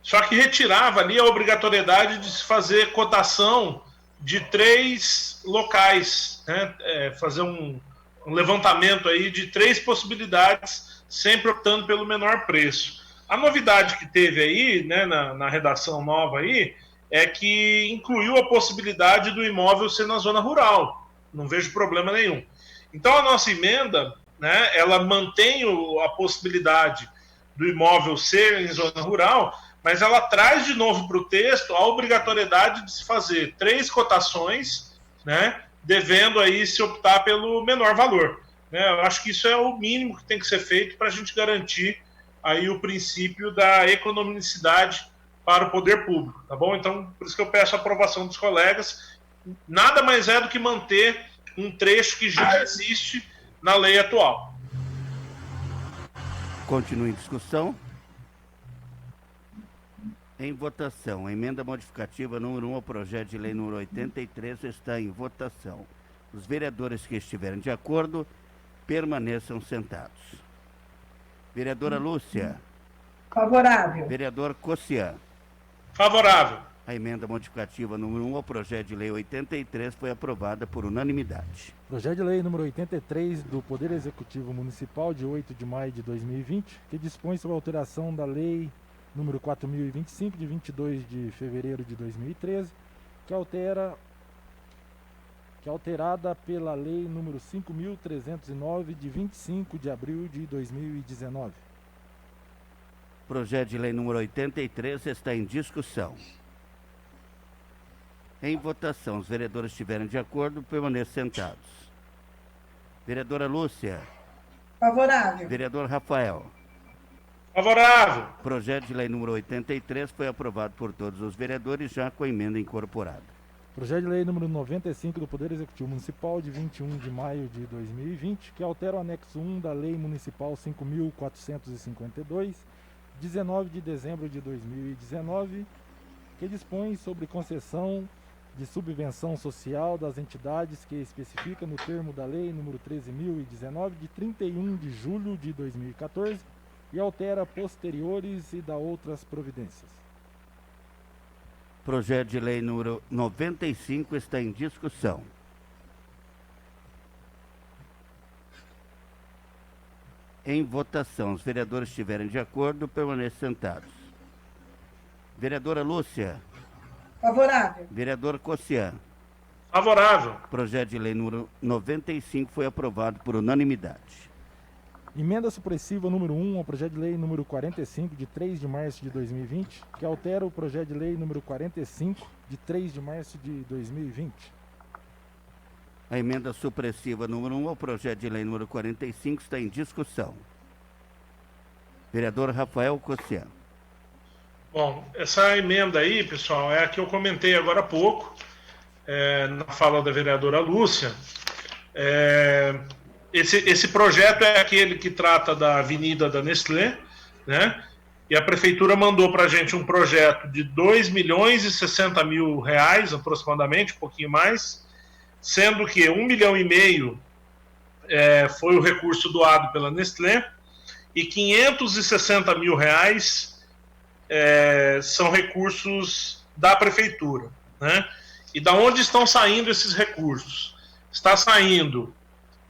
só que retirava ali a obrigatoriedade de se fazer cotação de 3 locais, né? Fazer um levantamento aí de 3 possibilidades, sempre optando pelo menor preço. A novidade que teve aí, né, na redação nova aí, é que incluiu a possibilidade do imóvel ser na zona rural. Não vejo problema nenhum. Então a nossa emenda, né, ela mantém a possibilidade do imóvel ser em zona rural, mas ela traz de novo para o texto a obrigatoriedade de se fazer 3 cotações, né, devendo aí se optar pelo menor valor. Né? Eu acho que isso é o mínimo que tem que ser feito para a gente garantir aí o princípio da economicidade para o poder público, tá bom? Então, por isso que eu peço a aprovação dos colegas. Nada mais é do que manter um trecho que já existe na lei atual. Continue em discussão. Em votação, a emenda modificativa número 1 ao projeto de lei número 83 está em votação. Os vereadores que estiverem de acordo, permaneçam sentados. Vereadora Lúcia. Favorável. Vereador Cossian. Favorável. A emenda modificativa número 1 ao projeto de lei 83 foi aprovada por unanimidade. Projeto de lei número 83 do Poder Executivo Municipal de 8 de maio de 2020, que dispõe sobre a alteração da lei número 4.025 de 22 de fevereiro de 2013, que é alterada pela lei número 5.309 de 25 de abril de 2019. Projeto de lei número 83 está em discussão. Em votação, os vereadores estiverem de acordo, permaneçam sentados. Vereadora Lúcia. Favorável. Vereador Rafael. Favorável. Projeto de lei número 83 foi aprovado por todos os vereadores, já com a emenda incorporada. Projeto de lei número 95 do Poder Executivo Municipal de 21 de maio de 2020, que altera o anexo 1 da Lei Municipal 5.452, 19 de dezembro de 2019, que dispõe sobre concessão de subvenção social das entidades que especifica no termo da Lei número 13.019, de 31 de julho de 2014, e altera posteriores e dá outras providências. Projeto de lei número 95 está em discussão. Em votação, os vereadores estiverem de acordo, permaneçam sentados. Vereadora Lúcia. Favorável. Vereador Cossian. Favorável. Projeto de lei número 95 foi aprovado por unanimidade. Emenda supressiva número 1 ao projeto de lei número 45, de 3 de março de 2020, que altera o projeto de lei número 45, de 3 de março de 2020. A emenda supressiva número 1 ao projeto de lei número 45 está em discussão. Vereador Rafael Cossian. Bom, essa emenda aí, pessoal, é a que eu comentei agora há pouco, na fala da vereadora Lúcia. Esse projeto é aquele que trata da Avenida da Nestlé, né? E a prefeitura mandou para a gente um projeto de R$2.060 mil, aproximadamente, um pouquinho mais, sendo que R$1,5 milhão foi o recurso doado pela Nestlé e R$560 mil são recursos da prefeitura, né? E da onde estão saindo esses recursos? Está saindo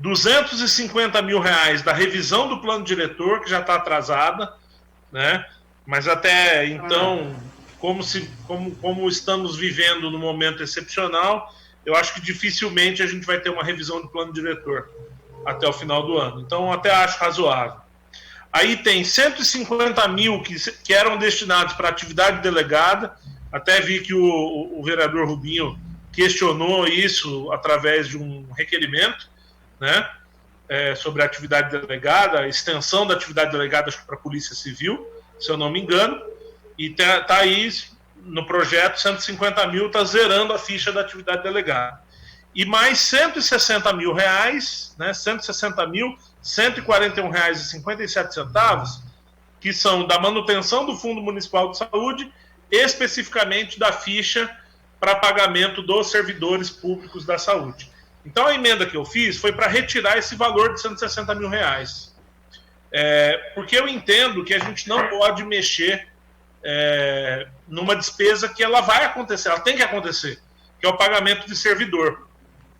R$250 mil da revisão do plano diretor, que já está atrasada, né? Mas até então, como estamos vivendo num momento excepcional, eu acho que dificilmente a gente vai ter uma revisão do plano diretor até o final do ano. Então, até acho razoável. Aí tem 150 mil que eram destinados para atividade delegada. Até vi que o vereador Rubinho questionou isso através de um requerimento, né, sobre a atividade delegada, a extensão da atividade delegada para a Polícia Civil, se eu não me engano, e tá aí no projeto 150 mil, está zerando a ficha da atividade delegada. E mais 160 mil reais, né, 160 mil, R$141,57, que são da manutenção do Fundo Municipal de Saúde, especificamente da ficha para pagamento dos servidores públicos da saúde. Então a emenda que eu fiz foi para retirar esse valor de R$160 mil. Porque eu entendo que a gente não pode mexer numa despesa que ela vai acontecer, ela tem que acontecer. que é o pagamento de servidor,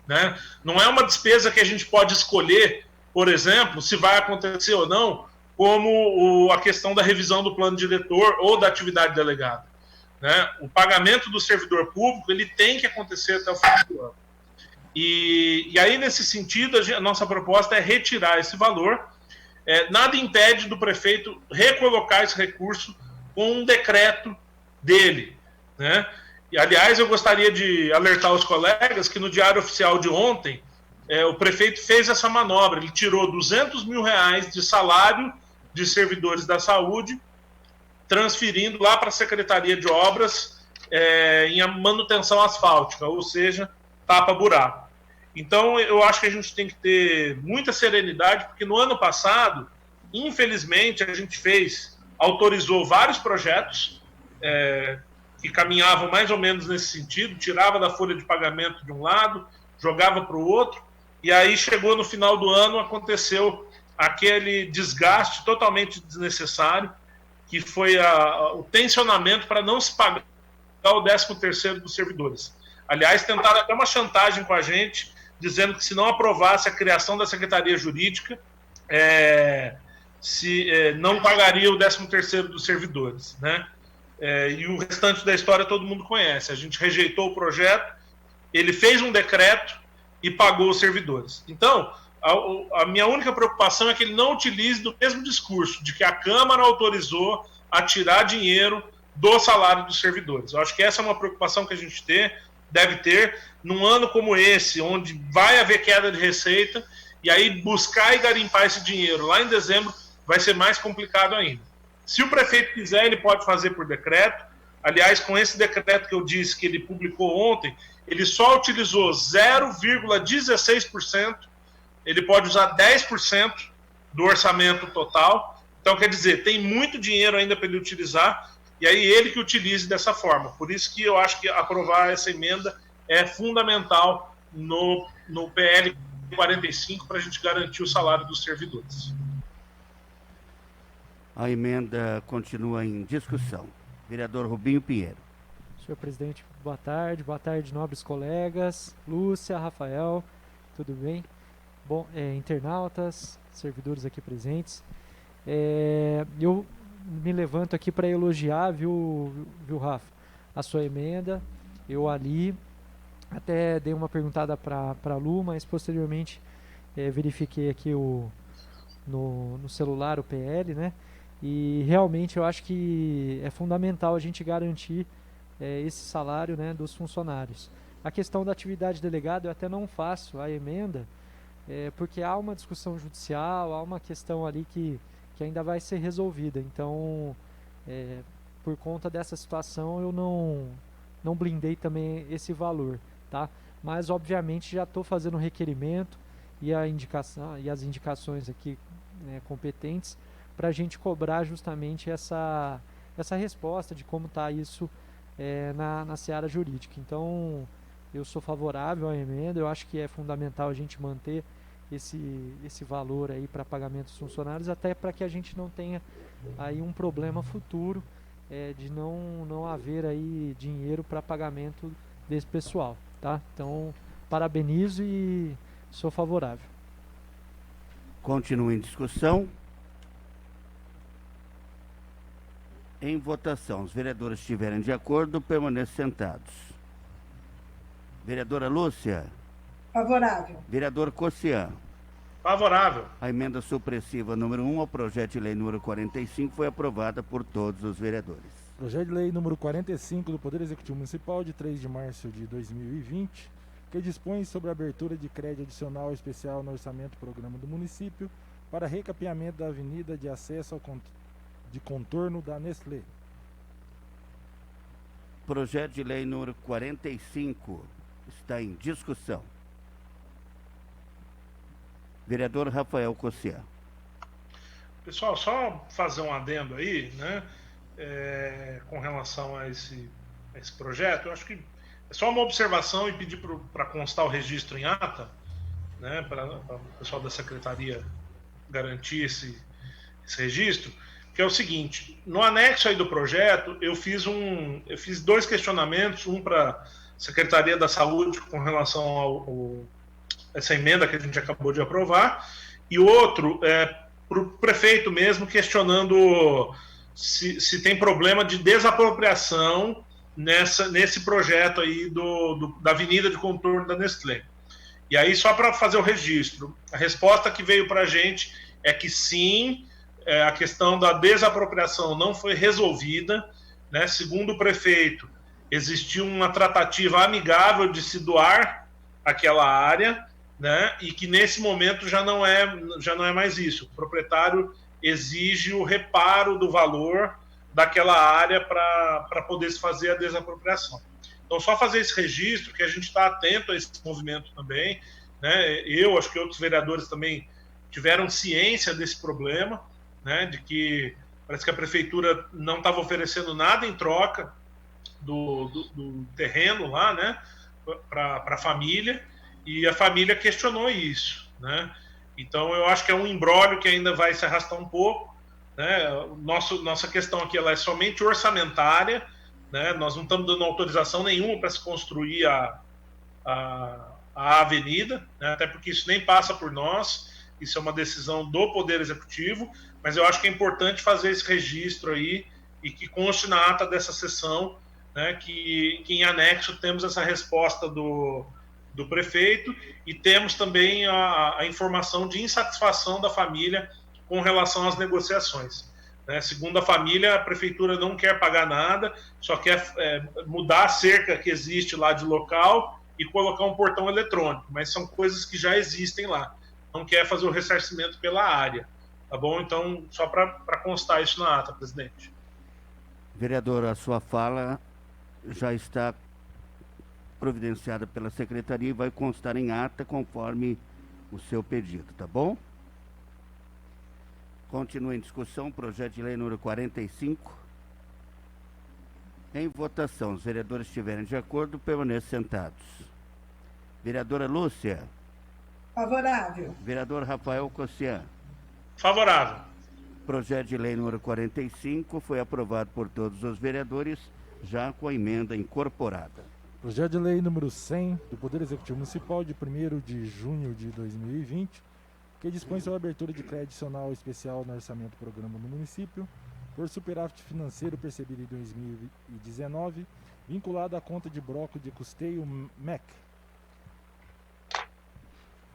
né? Não é uma despesa que a gente pode escolher, por exemplo, se vai acontecer ou não, como a questão da revisão do plano diretor ou da atividade delegada, né? O pagamento do servidor público ele tem que acontecer até o fim do ano. E aí, nesse sentido, a nossa proposta é retirar esse valor. Nada impede do prefeito recolocar esse recurso com um decreto dele, né? E, aliás, eu gostaria de alertar os colegas que no Diário Oficial de ontem, o prefeito fez essa manobra. Ele tirou R$200 mil de salário de servidores da saúde, transferindo lá para a Secretaria de Obras em manutenção asfáltica, ou seja, tapa-buraco. Então, eu acho que a gente tem que ter muita serenidade, porque no ano passado, infelizmente, a gente autorizou vários projetos que caminhavam mais ou menos nesse sentido, tirava da folha de pagamento de um lado, jogava para o outro, e aí chegou no final do ano, aconteceu aquele desgaste totalmente desnecessário, que foi o tensionamento para não se pagar o 13º dos servidores. Aliás, tentaram até uma chantagem com a gente, dizendo que se não aprovasse a criação da Secretaria Jurídica, não pagaria o 13º dos servidores, né? E o restante da história todo mundo conhece. A gente rejeitou o projeto, ele fez um decreto e pagou os servidores. Então, a minha única preocupação é que ele não utilize do mesmo discurso, de que a Câmara autorizou a tirar dinheiro do salário dos servidores. Eu acho que essa é uma preocupação que a gente deve ter num ano como esse, onde vai haver queda de receita, e aí buscar e garimpar esse dinheiro lá em dezembro vai ser mais complicado ainda. Se o prefeito quiser, ele pode fazer por decreto. Aliás, com esse decreto que eu disse que ele publicou ontem, ele só utilizou 0,16%, ele pode usar 10% do orçamento total. Então, quer dizer, tem muito dinheiro ainda para ele utilizar, e aí ele que utilize dessa forma. Por isso que eu acho que aprovar essa emenda é fundamental no PL 45 para a gente garantir o salário dos servidores. A emenda continua em discussão. Vereador Rubinho Pinheiro. Senhor presidente, boa tarde, nobres colegas, Lúcia, Rafael, tudo bem? Bom, internautas, servidores aqui presentes, eu me levanto aqui para elogiar, viu, Rafa, a sua emenda. Eu ali até dei uma perguntada para a Lu, mas posteriormente verifiquei aqui no celular o PL, né? E realmente eu acho que é fundamental a gente garantir esse salário, né, dos funcionários. A questão da atividade delegada eu até não faço a emenda, porque há uma discussão judicial, há uma questão ali que ainda vai ser resolvida. Então, por conta dessa situação, eu não blindei também esse valor, tá? Mas, obviamente, já estou fazendo o requerimento e as indicações aqui competentes para a gente cobrar justamente essa resposta de como está isso na seara jurídica. Então, eu sou favorável à emenda, eu acho que é fundamental a gente manter esse valor aí para pagamento dos funcionários, até para que a gente não tenha aí um problema futuro de não haver aí dinheiro para pagamento desse pessoal, tá? Então, parabenizo e sou favorável. Continua em discussão. Em votação, os vereadores estiverem de acordo, permaneçam sentados. Vereadora Lúcia. Favorável. Vereador Cossian. Favorável. A emenda supressiva número 1 ao projeto de lei número 45 foi aprovada por todos os vereadores. Projeto de lei número 45 do Poder Executivo Municipal de 3 de março de 2020, que dispõe sobre a abertura de crédito adicional especial no orçamento do programa do município para recapeamento da avenida de acesso de contorno da Nestlé. Projeto de lei número 45 está em discussão. Vereador Rafael Cossian. Pessoal, só fazer um adendo aí, né, com relação a esse projeto. Eu acho que é só uma observação e pedir para constar o registro em ata, né, para o pessoal da secretaria garantir esse registro, que é o seguinte: no anexo aí do projeto eu fiz 2 questionamentos, um para Secretaria da Saúde com relação essa emenda que a gente acabou de aprovar, e outro para o prefeito mesmo, questionando se tem problema de desapropriação nesse projeto aí da Avenida de Contorno da Nestlé. E aí, só para fazer o registro, a resposta que veio para a gente é que sim, a questão da desapropriação não foi resolvida, né? Segundo o prefeito, existiu uma tratativa amigável de se doar aquela área, né? E que nesse momento já não é mais isso. O proprietário exige o reparo do valor daquela área para poder se fazer a desapropriação. Então, só fazer esse registro, que a gente está atento a esse movimento também, né? Eu, acho que outros vereadores também tiveram ciência desse problema, né? De que parece que a prefeitura não estava oferecendo nada em troca do terreno lá, né? Para a família, e a família questionou isso, né? Então, eu acho que é um imbróglio que ainda vai se arrastar um pouco, né? Nossa questão aqui ela é somente orçamentária, né? Nós não estamos dando autorização nenhuma para se construir a avenida, né? Até porque isso nem passa por nós, isso é uma decisão do Poder Executivo, mas eu acho que é importante fazer esse registro aí e que conste na ata dessa sessão, né? Que em anexo temos essa resposta do prefeito e temos também a informação de insatisfação da família com relação às negociações. Segundo a família, a prefeitura não quer pagar nada, só quer mudar a cerca que existe lá de local e colocar um portão eletrônico, mas são coisas que já existem lá. Não quer fazer o ressarcimento pela área, tá bom? Então, só para constar isso na ata, presidente. Vereador, a sua fala já está providenciada pela secretaria e vai constar em ata conforme o seu pedido, tá bom? Continua em discussão o projeto de lei número 45. Em votação, os vereadores estiverem de acordo, permaneçam sentados. Vereadora Lúcia. Favorável. Vereador Rafael Cossian. Favorável. Projeto de lei número 45 foi aprovado por todos os vereadores, já com a emenda incorporada. Projeto de lei número 100 do Poder Executivo Municipal de 1º de junho de 2020, que dispõe sobre a abertura de crédito adicional especial no orçamento do programa do município, por superávit financeiro percebido em 2019, vinculado à conta de bloco de custeio MEC.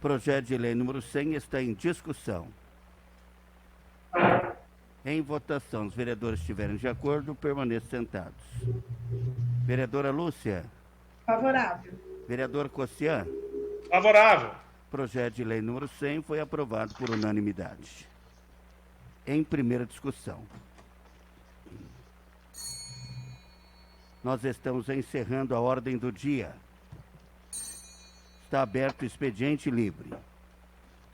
Projeto de lei número 100 está em discussão. Em votação, os vereadores estiverem de acordo, permaneçam sentados. Vereadora Lúcia. Favorável. Vereador Cossian. Favorável. Projeto de lei número 100 foi aprovado por unanimidade. Em primeira discussão. Nós estamos encerrando a ordem do dia. Está aberto o expediente livre.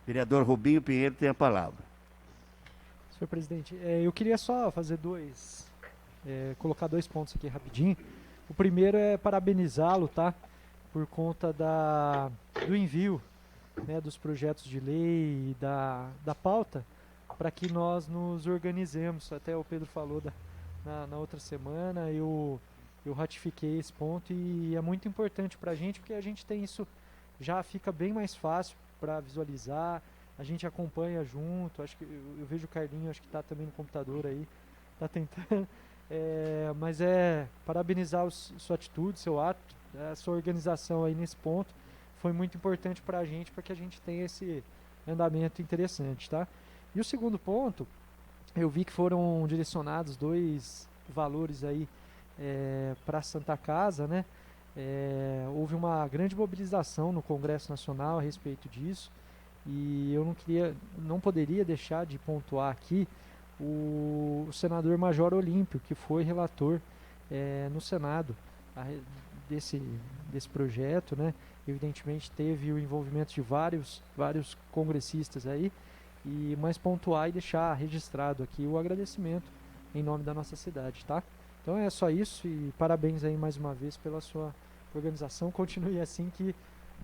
Vereador Rubinho Pinheiro tem a palavra. Senhor presidente, eu queria só fazer colocar 2 pontos aqui rapidinho. O primeiro é parabenizá-lo, tá? Por conta do envio, né, dos projetos de lei e da pauta, para que nós nos organizemos. Até o Pedro falou na outra semana, eu ratifiquei esse ponto e é muito importante para a gente, porque a gente tem isso, já fica bem mais fácil para visualizar, a gente acompanha junto. Acho que eu vejo o Carlinho, acho que está também no computador aí, está tentando. Mas parabenizar sua atitude, seu ato, a sua organização aí nesse ponto foi muito importante para a gente, para que a gente tenha esse andamento interessante, tá? E o segundo ponto, eu vi que foram direcionados 2 valores aí para a Santa Casa, né? Houve uma grande mobilização no Congresso Nacional a respeito disso, e eu não poderia deixar de pontuar aqui o senador Major Olímpio, que foi relator no Senado desse projeto, né? Evidentemente teve o envolvimento de vários congressistas aí, mas pontuar e deixar registrado aqui o agradecimento em nome da nossa cidade, tá? Então é só isso, e parabéns aí mais uma vez pela sua organização. Continue assim, que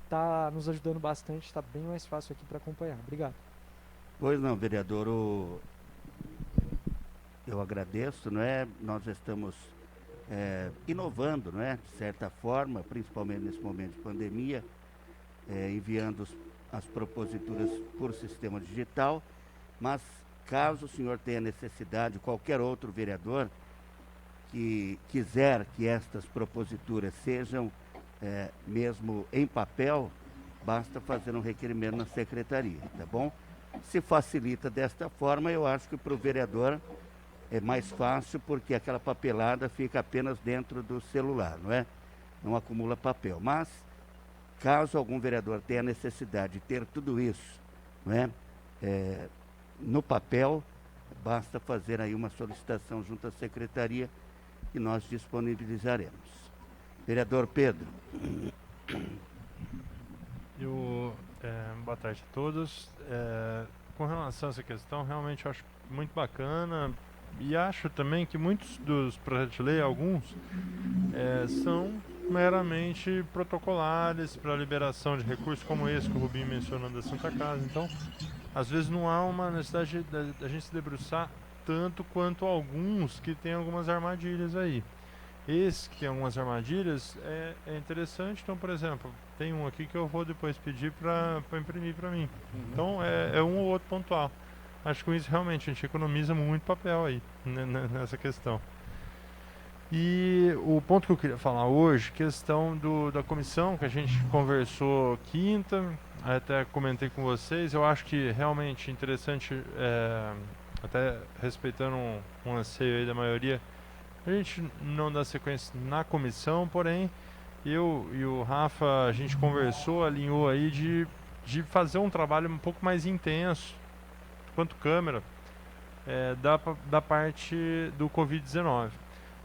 está nos ajudando bastante, está bem mais fácil aqui para acompanhar. Obrigado. Pois não, vereador, eu agradeço, não é? Nós estamos inovando, não é? De certa forma, principalmente nesse momento de pandemia, enviando as proposituras por sistema digital, mas caso o senhor tenha necessidade, qualquer outro vereador que quiser que estas proposituras sejam mesmo em papel, basta fazer um requerimento na secretaria, tá bom? Se facilita desta forma, eu acho que para o vereador é mais fácil, porque aquela papelada fica apenas dentro do celular, não é? Não acumula papel. Mas, caso algum vereador tenha necessidade de ter tudo isso, não é? No papel, basta fazer aí uma solicitação junto à secretaria que nós disponibilizaremos. Vereador Pedro. Boa tarde a todos. Com relação a essa questão, realmente eu acho muito bacana e acho também que muitos dos projetos de lei, alguns, são meramente protocolares para liberação de recursos como esse que o Rubinho mencionou da Santa Casa. Então, às vezes não há uma necessidade da gente se debruçar tanto quanto alguns que têm algumas armadilhas aí. Esse que tem algumas armadilhas é interessante. Então, por exemplo, tem um aqui que eu vou depois pedir para imprimir para mim. Então, é um ou outro pontual. Acho que com isso realmente a gente economiza muito papel aí nessa questão. E o ponto que eu queria falar hoje, questão da comissão que a gente conversou quinta, até comentei com vocês, eu acho que realmente interessante, até respeitando um anseio aí da maioria, a gente não dá sequência na comissão, porém eu e o Rafa, a gente conversou, alinhou aí de fazer um trabalho um pouco mais intenso, quanto câmera, da parte do Covid-19.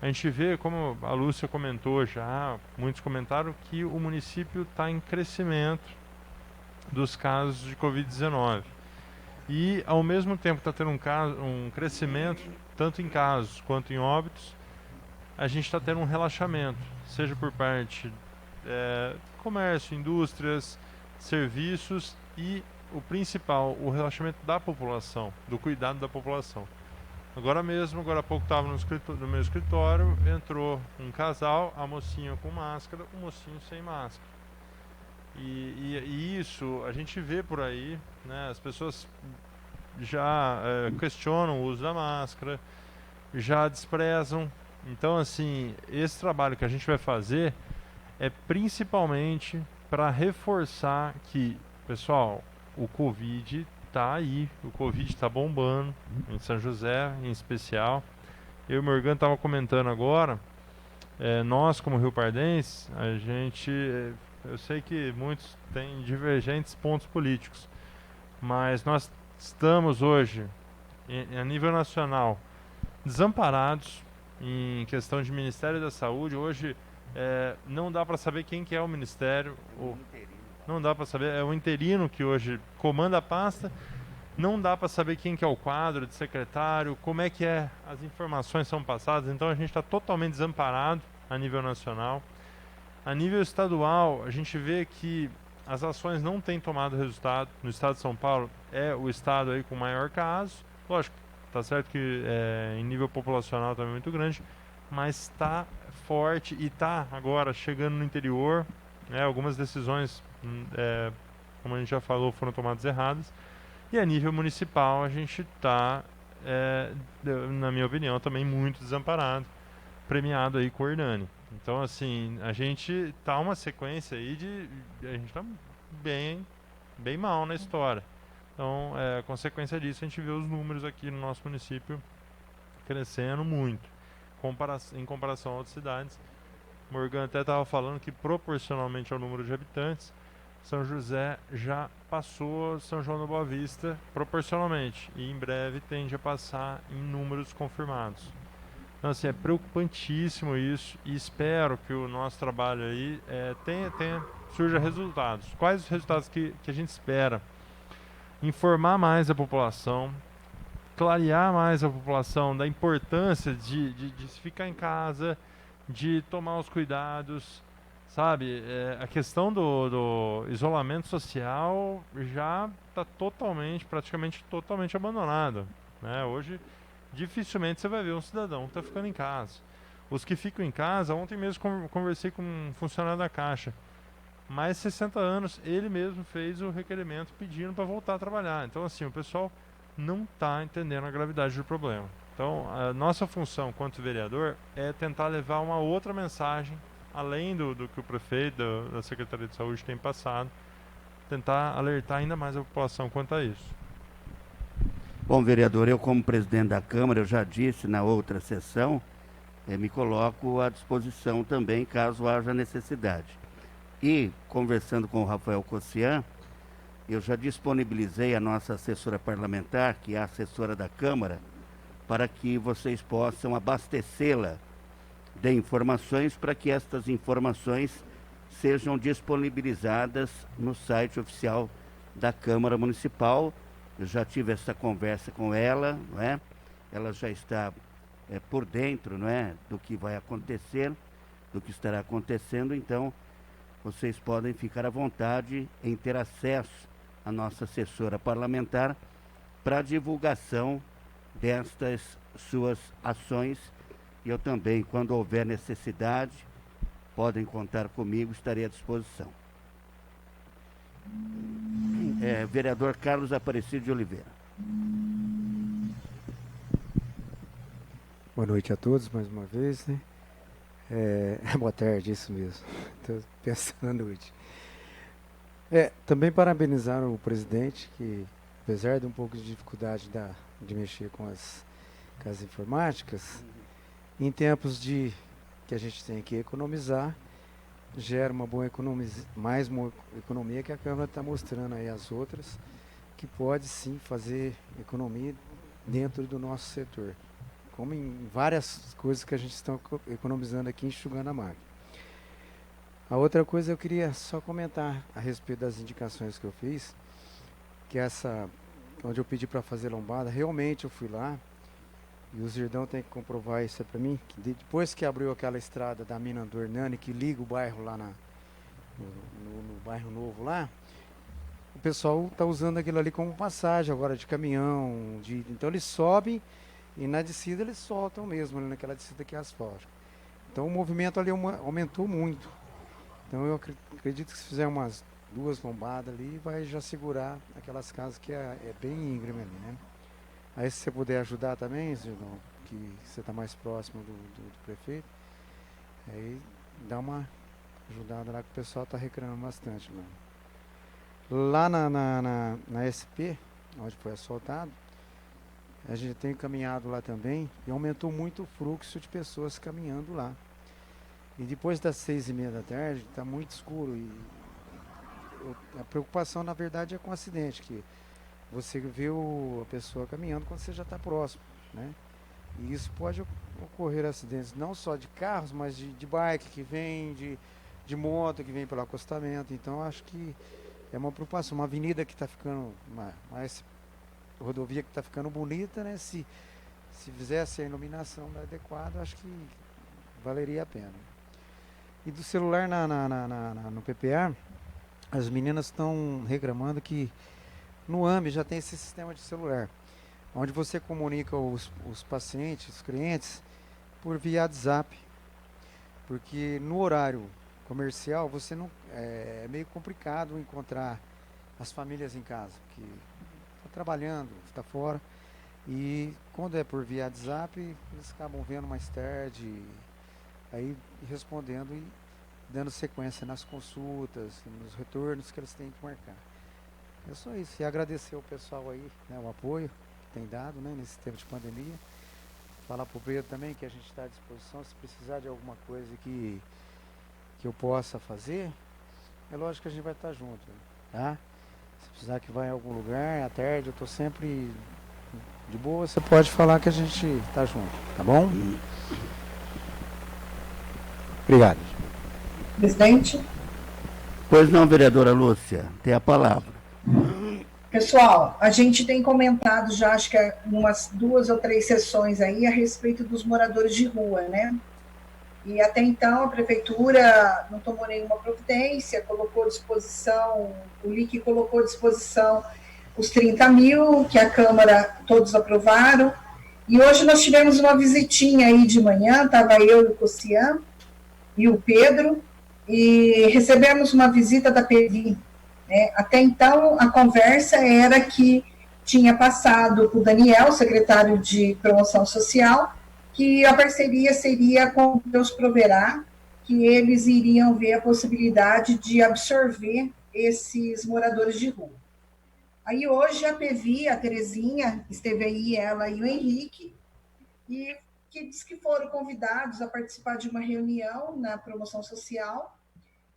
A gente vê, como a Lúcia comentou já, muitos comentaram que o município está em crescimento dos casos de Covid-19. E, ao mesmo tempo que está tendo um crescimento, tanto em casos quanto em óbitos, a gente está tendo um relaxamento, seja por parte do comércio, indústrias, serviços e, o principal, o relaxamento da população, do cuidado da população. Agora há pouco estava no meu escritório, entrou um casal, a mocinha com máscara, o mocinho sem máscara. E isso a gente vê por aí, né? As pessoas já questionam o uso da máscara, já desprezam. Então, assim, esse trabalho que a gente vai fazer é principalmente para reforçar que, pessoal, o Covid está aí, o Covid está bombando, em São José em especial. Eu e o Morgan estavam comentando agora, nós como Riopardenses, a gente, eu sei que muitos têm divergentes pontos políticos, mas nós estamos hoje, a nível nacional, desamparados em questão de Ministério da Saúde. Hoje não dá para saber quem que é o Ministério, não dá para saber, é o interino que hoje comanda a pasta, não dá para saber quem que é o quadro de secretário, como é que as informações são passadas. Então a gente está totalmente desamparado a nível nacional. A nível estadual, a gente vê que as ações não têm tomado resultado. No estado de São Paulo é o estado aí com maior caso, lógico, tá certo que em nível populacional também é muito grande, mas está forte e está agora chegando no interior. Algumas decisões, como a gente já falou, foram tomadas erradas. E a nível municipal a gente está, na minha opinião, também muito desamparado, premiado aí com o Hernani. Então, assim, a gente tá uma sequência aí a gente tá bem mal na história. Então, consequência disso, a gente vê os números aqui no nosso município crescendo muito, em comparação a outras cidades. Morgan até estava falando que, proporcionalmente ao número de habitantes, São José já passou São João da Boa Vista proporcionalmente, e em breve tende a passar em números confirmados. Então, assim, é preocupantíssimo isso, e espero que o nosso trabalho aí surja resultados. Quais os resultados que a gente espera? Informar mais a população, clarear mais a população da importância de se ficar em casa, de tomar os cuidados, sabe? A questão do isolamento social já está praticamente totalmente abandonada, né? Hoje, dificilmente você vai ver um cidadão que está ficando em casa. Os que ficam em casa, ontem mesmo conversei com um funcionário da Caixa. Mais 60 anos, ele mesmo fez o requerimento pedindo para voltar a trabalhar. Então, assim, o pessoal não está entendendo a gravidade do problema. Então, a nossa função, quanto vereador, é tentar levar uma outra mensagem, além do que o prefeito, da Secretaria de Saúde tem passado, tentar alertar ainda mais a população quanto a isso. Bom, vereador, eu como presidente da Câmara, eu já disse na outra sessão, me coloco à disposição também, caso haja necessidade. E, conversando com o Rafael Cossian, eu já disponibilizei a nossa assessora parlamentar, que é a assessora da Câmara, para que vocês possam abastecê-la de informações, para que estas informações sejam disponibilizadas no site oficial da Câmara Municipal. Eu já tive essa conversa com ela, não é? Ela já está por dentro, não é, do que vai acontecer, do que estará acontecendo. Então, vocês podem ficar à vontade em ter acesso à nossa assessora parlamentar para a divulgação destas suas ações. E eu também, quando houver necessidade, podem contar comigo, estarei à disposição. Vereador Carlos Aparecido de Oliveira. Boa noite a todos, mais uma vez, né? Boa tarde, isso mesmo. Estou pensando à noite. Também parabenizar o presidente, que apesar de um pouco de dificuldade de mexer com as informáticas, em tempos que a gente tem que economizar, gera uma boa mais uma economia que a Câmara está mostrando aí às outras, que pode sim fazer economia dentro do nosso setor, como em várias coisas que a gente está economizando aqui, enxugando a máquina. A outra coisa eu queria só comentar a respeito das indicações que eu fiz, que onde eu pedi para fazer lombada, realmente eu fui lá, e o Zirdão tem que comprovar isso para mim, que depois que abriu aquela estrada da Mina do Hernani, que liga o bairro lá no bairro novo lá, o pessoal está usando aquilo ali como passagem agora de caminhão, então eles sobem e na descida eles soltam mesmo, ali naquela descida que é asfáltica. Então o movimento ali aumentou muito. Então eu acredito que se fizer umas 2 lombadas ali, vai já segurar aquelas casas que é bem íngreme ali, né? Aí se você puder ajudar também, Zirdão, que você está mais próximo do prefeito, aí dá uma ajudada lá que o pessoal está reclamando bastante. Lá na SP, onde foi asfaltado, a gente tem caminhado lá também e aumentou muito o fluxo de pessoas caminhando lá. E depois das 6h30 da tarde, está muito escuro e a preocupação na verdade é com o acidente, que você vê a pessoa caminhando quando você já está próximo, né? E isso pode ocorrer acidentes não só de carros, mas de bike que vem, de moto que vem pelo acostamento. Então acho que é uma preocupação, uma avenida que está ficando, uma rodovia que está ficando bonita, né? Se fizesse a iluminação adequada, acho que valeria a pena. E do celular no PPA, as meninas estão reclamando que no AME já tem esse sistema de celular, onde você comunica os pacientes, os clientes, por via WhatsApp. Porque no horário comercial você não é meio complicado encontrar as famílias em casa, porque está trabalhando, está fora. E quando é por via WhatsApp, eles acabam vendo mais tarde, aí respondendo e dando sequência nas consultas, nos retornos que eles têm que marcar. É só isso. E agradecer ao pessoal aí, né, o apoio que tem dado, né, nesse tempo de pandemia. Falar para o Pedro também que a gente está à disposição. Se precisar de alguma coisa que eu possa fazer, é lógico que a gente vai estar junto, tá? Se precisar que vá em algum lugar, à tarde, eu estou sempre de boa. Você pode falar que a gente está junto, tá bom? Obrigado. Presidente? Pois não, vereadora Lúcia, tem a palavra. Pessoal, a gente tem comentado já, acho que umas 2 ou 3 sessões aí, a respeito dos moradores de rua, né? E até então a prefeitura não tomou nenhuma providência, colocou à disposição, o LIC colocou à disposição os 30 mil, que a Câmara todos aprovaram, E hoje nós tivemos uma visitinha aí de manhã, estava eu e o Cossian e o Pedro, e recebemos uma visita da PEVI. Né? Até então, a conversa era que tinha passado para o Daniel, secretário de Promoção Social, que a parceria seria com Deus Proverá, que eles iriam ver a possibilidade de absorver esses moradores de rua. Aí hoje a PEVI, a Terezinha, esteve aí, ela e o Henrique, e que diz que foram convidados a participar de uma reunião na promoção social,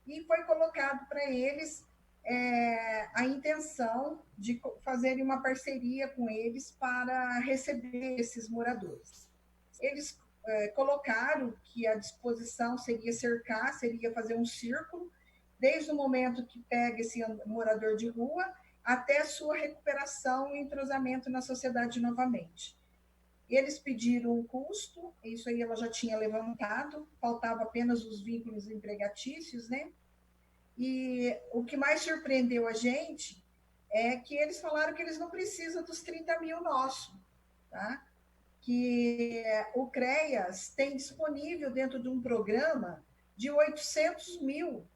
e foi colocado para eles a intenção de fazerem uma parceria com eles para receber esses moradores. Eles colocaram que a disposição seria cercar, seria fazer um círculo, desde o momento que pega esse morador de rua até sua recuperação e entrosamento na sociedade novamente. Eles pediram um custo, isso aí ela já tinha levantado, faltava apenas os vínculos empregatícios, né? E o que mais surpreendeu a gente é que eles falaram que eles não precisam dos 30 mil nossos, tá? Que o CREAS tem disponível dentro de um programa de 800 mil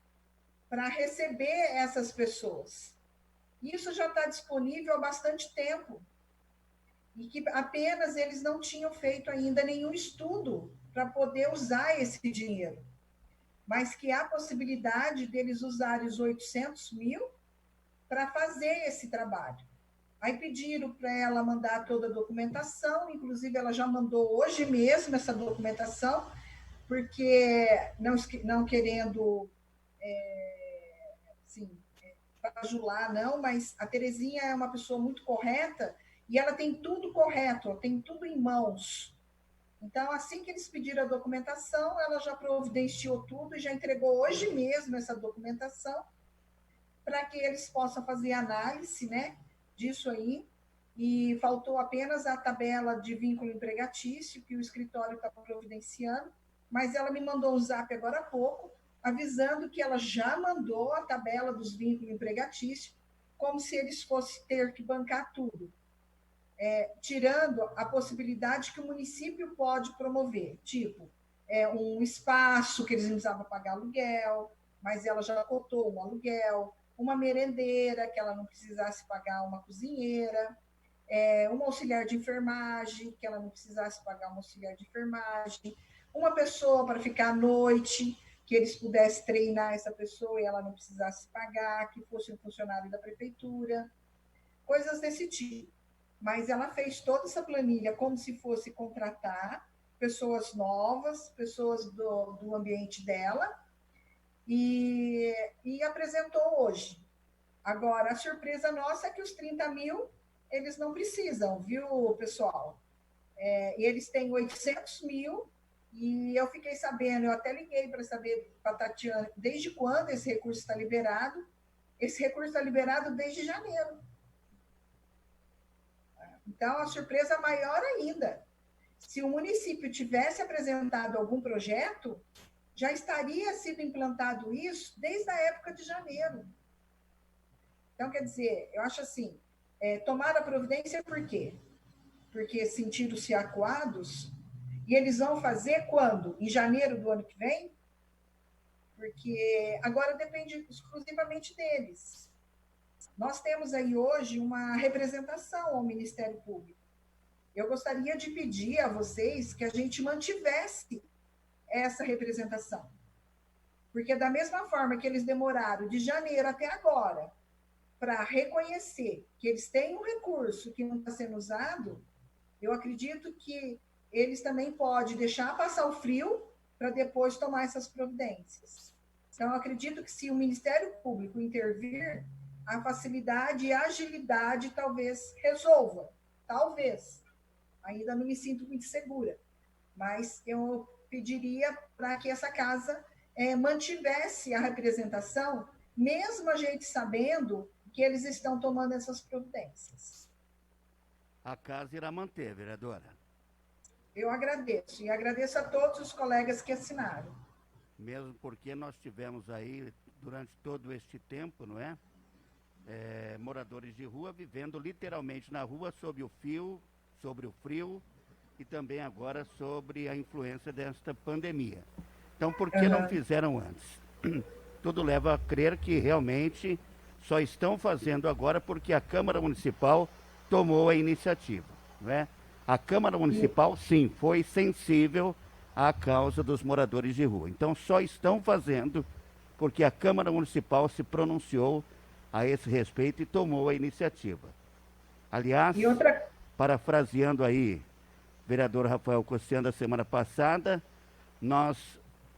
para receber essas pessoas. Isso já está disponível há bastante tempo e que apenas eles não tinham feito ainda nenhum estudo para poder usar esse dinheiro, mas que há possibilidade deles usarem os 800 mil para fazer esse trabalho. Aí pediram para ela mandar toda a documentação, inclusive ela já mandou hoje mesmo essa documentação, porque não querendo bajular, não, mas a Terezinha é uma pessoa muito correta e ela tem tudo correto, tem tudo em mãos. Então, assim que eles pediram a documentação, ela já providenciou tudo e já entregou hoje mesmo essa documentação para que eles possam fazer análise, né, disso aí. E faltou apenas a tabela de vínculo empregatício que o escritório está providenciando, mas ela me mandou um zap agora há pouco, avisando que ela já mandou a tabela dos vínculos empregatícios, como se eles fossem ter que bancar tudo. Tirando a possibilidade que o município pode promover, tipo, um espaço que eles não precisavam pagar aluguel, mas ela já cotou um aluguel, uma merendeira, que ela não precisasse pagar uma cozinheira, um auxiliar de enfermagem, que ela não precisasse pagar um auxiliar de enfermagem, uma pessoa para ficar à noite, que eles pudessem treinar essa pessoa e ela não precisasse pagar, que fosse um funcionário da prefeitura, coisas desse tipo. Mas ela fez toda essa planilha como se fosse contratar pessoas novas, pessoas do ambiente dela, e apresentou hoje. Agora, a surpresa nossa é que os 30 mil, eles não precisam, viu, pessoal? E eles têm 800 mil, e eu fiquei sabendo, eu até liguei para saber para a Tatiana, desde quando esse recurso está liberado. Esse recurso está liberado desde janeiro. Então, a surpresa maior ainda. Se o município tivesse apresentado algum projeto, já estaria sido implantado isso desde a época de janeiro. Então, quer dizer, eu acho assim, tomar a providência por quê? Porque sentiram-se acuados, e eles vão fazer quando? Em janeiro do ano que vem? Porque agora depende exclusivamente deles. Nós temos aí hoje uma representação ao Ministério Público. Eu gostaria de pedir a vocês que a gente mantivesse essa representação. Porque da mesma forma que eles demoraram de janeiro até agora para reconhecer que eles têm um recurso que não está sendo usado, eu acredito que eles também podem deixar passar o frio para depois tomar essas providências. Então, eu acredito que se o Ministério Público intervir, a facilidade e a agilidade talvez resolva. Talvez. Ainda não me sinto muito segura. Mas eu pediria para que essa casa mantivesse a representação, mesmo a gente sabendo que eles estão tomando essas providências. A casa irá manter, vereadora. Eu agradeço. E agradeço a todos os colegas que assinaram. Mesmo porque nós tivemos aí, durante todo este tempo, não é? Moradores de rua vivendo literalmente na rua, sob o frio, e também agora sobre a influência desta pandemia. Então, por que não fizeram antes? Tudo leva a crer que realmente só estão fazendo agora porque a Câmara Municipal tomou a iniciativa, né? A Câmara Municipal, sim, foi sensível à causa dos moradores de rua. Então, só estão fazendo porque a Câmara Municipal se pronunciou a esse respeito e tomou a iniciativa. Aliás, parafraseando aí o vereador Rafael Cossian da semana passada, nós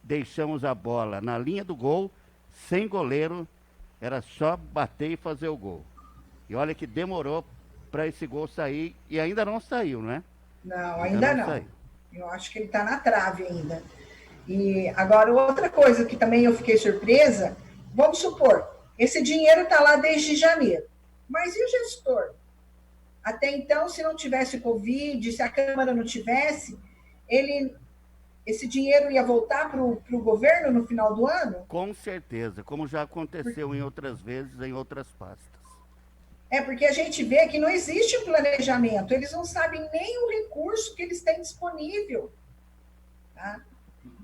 deixamos a bola na linha do gol, sem goleiro, era só bater e fazer o gol. E olha que demorou para esse gol sair e ainda não saiu, não é? Não, ainda não. Eu acho que ele está na trave ainda. E agora, outra coisa que também eu fiquei surpresa, vamos supor, esse dinheiro está lá desde janeiro, mas e o gestor? Até então, se não tivesse Covid, se a Câmara não tivesse, esse dinheiro ia voltar para o governo no final do ano? Com certeza, como já aconteceu em outras vezes, em outras pastas. Porque a gente vê que não existe um planejamento, eles não sabem nem o recurso que eles têm disponível. Tá?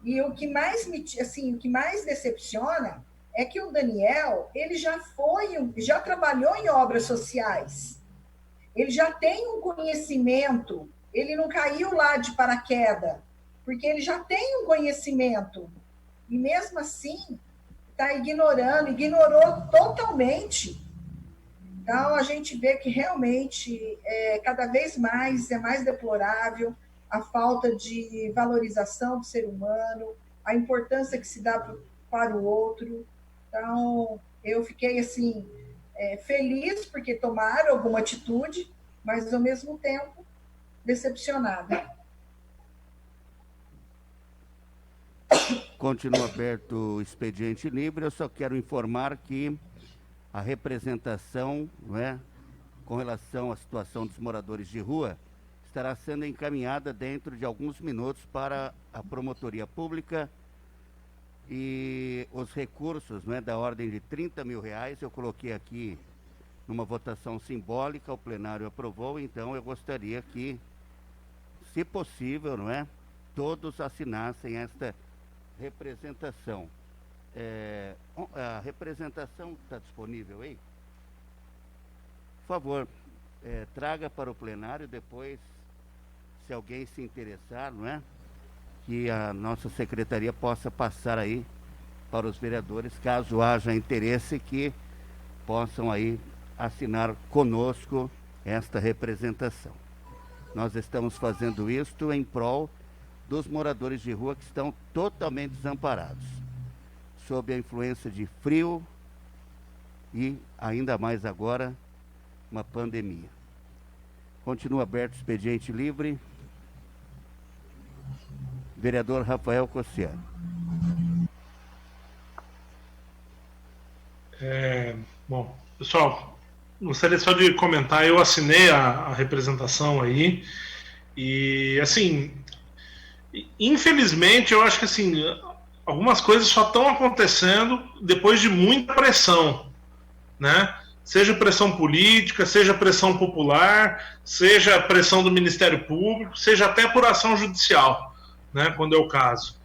E o que mais o que mais decepciona é que o Daniel, ele já trabalhou em obras sociais. Ele já tem um conhecimento, ele não caiu lá de paraquedas, porque ele já tem um conhecimento. E mesmo assim, está ignorou totalmente. Então, a gente vê que realmente, cada vez mais, é mais deplorável a falta de valorização do ser humano, a importância que se dá para o outro. Então, eu fiquei, assim, feliz porque tomaram alguma atitude, mas, ao mesmo tempo, decepcionada. Continua aberto o expediente livre, eu só quero informar que a representação, né, com relação à situação dos moradores de rua, estará sendo encaminhada dentro de alguns minutos para a promotoria pública e os recursos, né, da ordem de R$30 mil, eu coloquei aqui numa votação simbólica, o plenário aprovou, então eu gostaria que, se possível, não é, todos assinassem esta representação. A representação está disponível aí? Por favor, traga para o plenário, depois, se alguém se interessar, não é? Que a nossa secretaria possa passar aí para os vereadores, caso haja interesse, que possam aí assinar conosco esta representação. Nós estamos fazendo isto em prol dos moradores de rua que estão totalmente desamparados, sob a influência de frio e, ainda mais agora, uma pandemia. Continua aberto o expediente livre. Vereador Rafael Cossian. Bom, pessoal, gostaria só de comentar, eu assinei a representação aí, e, assim, infelizmente, eu acho que, assim, algumas coisas só estão acontecendo depois de muita pressão, né? Seja pressão política, seja pressão popular, seja pressão do Ministério Público, seja até por ação judicial, né, quando é o caso.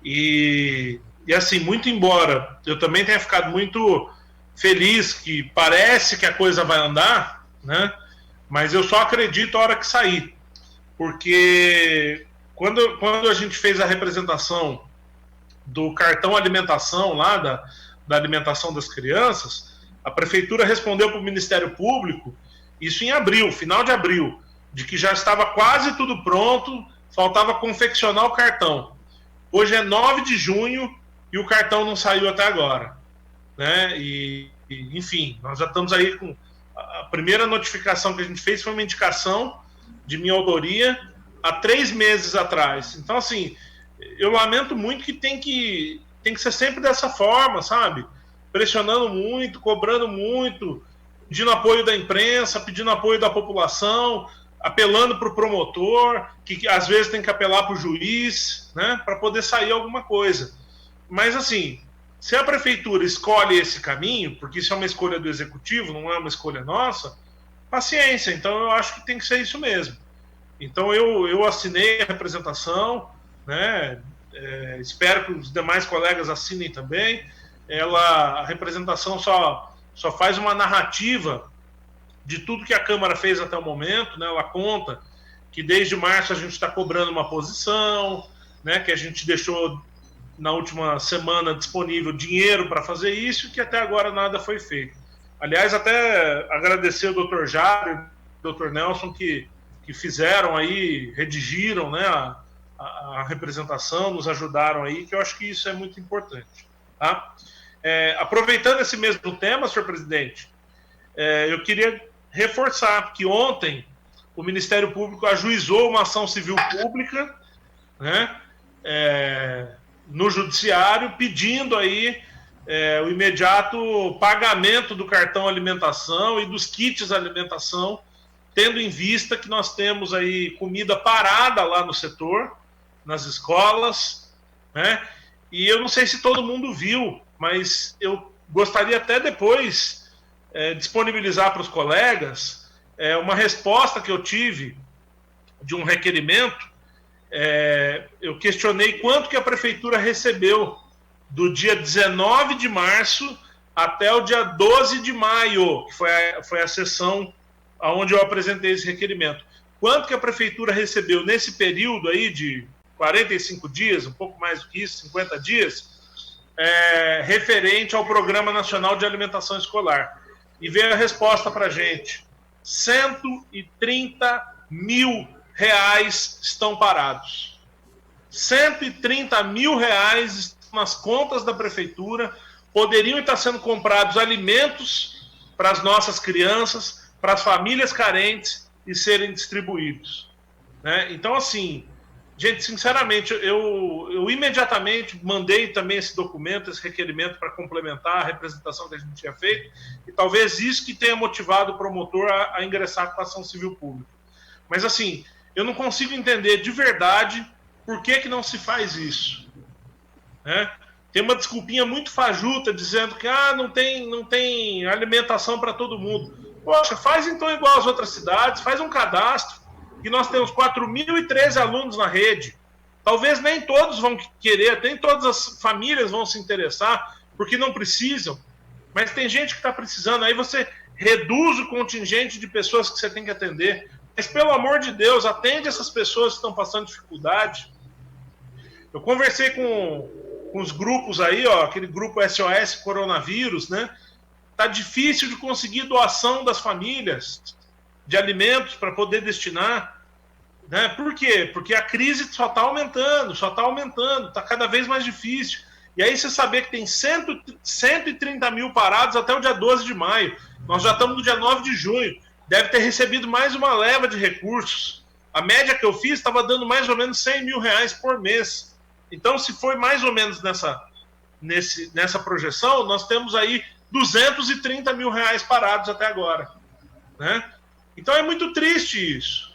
E assim, muito embora eu também tenha ficado muito feliz que parece que a coisa vai andar, né, mas eu só acredito a hora que sair. Porque quando a gente fez a representação do cartão alimentação lá, da alimentação das crianças, a prefeitura respondeu para o Ministério Público, isso em abril, final de abril, de que já estava quase tudo pronto, faltava confeccionar o cartão. Hoje é 9 de junho e o cartão não saiu até agora, né? Enfim, nós já estamos aí com... A primeira notificação que a gente fez foi uma indicação de minha autoria há 3 meses atrás. Então, assim, eu lamento muito que tem que ser sempre dessa forma, sabe? Pressionando muito, cobrando muito, pedindo apoio da imprensa, pedindo apoio da população, apelando para o promotor, que às vezes tem que apelar para o juiz, né, para poder sair alguma coisa. Mas, assim, se a prefeitura escolhe esse caminho, porque isso é uma escolha do executivo, não é uma escolha nossa, paciência. Então, eu acho que tem que ser isso mesmo. Então eu assinei a representação, né? Espero que os demais colegas assinem também. A representação só faz uma narrativa de tudo que a Câmara fez até o momento, né? Ela conta que desde março a gente está cobrando uma posição, né? Que a gente deixou na última semana disponível dinheiro para fazer isso e que até agora nada foi feito. Aliás, até agradecer o Dr. Jário e o Dr. Nelson que fizeram aí, redigiram, né, a representação, nos ajudaram aí, que eu acho que isso é muito importante. Tá? Aproveitando esse mesmo tema, senhor presidente, eu queria reforçar que ontem o Ministério Público ajuizou uma ação civil pública, né, no Judiciário, pedindo aí o imediato pagamento do cartão alimentação e dos kits alimentação, tendo em vista que nós temos aí comida parada lá no setor, nas escolas, né? E eu não sei se todo mundo viu, mas eu gostaria até depois disponibilizar para os colegas uma resposta que eu tive de um requerimento. Eu questionei quanto que a Prefeitura recebeu do dia 19 de março até o dia 12 de maio, que foi a sessão onde eu apresentei esse requerimento. Quanto que a Prefeitura recebeu nesse período aí de 45 dias, um pouco mais do que isso, 50 dias, referente ao Programa Nacional de Alimentação Escolar. E veio a resposta para a gente: 130 mil reais estão parados. 130 mil reais estão nas contas da Prefeitura, poderiam estar sendo comprados alimentos para as nossas crianças, para as famílias carentes e serem distribuídos. Né? Então, assim, gente, sinceramente, eu imediatamente mandei também esse documento, esse requerimento para complementar a representação que a gente tinha feito, e talvez isso que tenha motivado o promotor a ingressar com a ação civil pública. Mas, assim, eu não consigo entender de verdade por que não se faz isso. Né? Tem uma desculpinha muito fajuta dizendo que não tem alimentação para todo mundo. Poxa, faz então igual às outras cidades, faz um cadastro, que nós temos 4.013 alunos na rede. Talvez nem todos vão querer, nem todas as famílias vão se interessar, porque não precisam, mas tem gente que está precisando. Aí você reduz o contingente de pessoas que você tem que atender. Mas, pelo amor de Deus, atende essas pessoas que estão passando dificuldade. Eu conversei com os grupos aí, aquele grupo SOS Coronavírus, né? Tá difícil de conseguir doação das famílias de alimentos para poder destinar. Né? Por quê? Porque a crise só está aumentando, está cada vez mais difícil. E aí você saber que tem 130 mil parados até o dia 12 de maio. Nós já estamos no dia 9 de junho. Deve ter recebido mais uma leva de recursos. A média que eu fiz estava dando mais ou menos 100 mil reais por mês. Então, se for mais ou menos nessa projeção, nós temos aí 230 mil reais parados até agora. Né? Então é muito triste isso.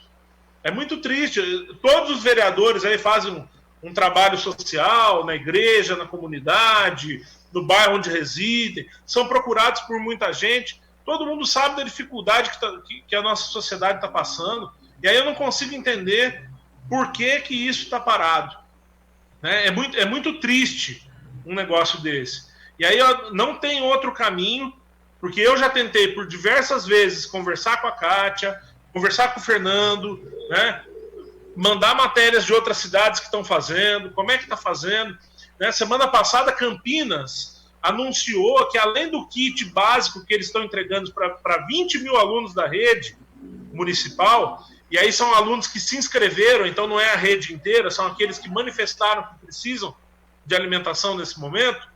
É muito triste. Todos os vereadores aí fazem um trabalho social na igreja, na comunidade, no bairro onde residem, são procurados por muita gente. Todo mundo sabe da dificuldade que a nossa sociedade está passando. E aí eu não consigo entender por que isso está parado. Né? É muito triste um negócio desse. E aí não tem outro caminho, porque eu já tentei por diversas vezes conversar com a Kátia, conversar com o Fernando, né? Mandar matérias de outras cidades que estão fazendo, como é que está fazendo. Né? Semana passada, Campinas anunciou que, além do kit básico que eles estão entregando para 20 mil alunos da rede municipal, e aí são alunos que se inscreveram, então não é a rede inteira, são aqueles que manifestaram que precisam de alimentação nesse momento,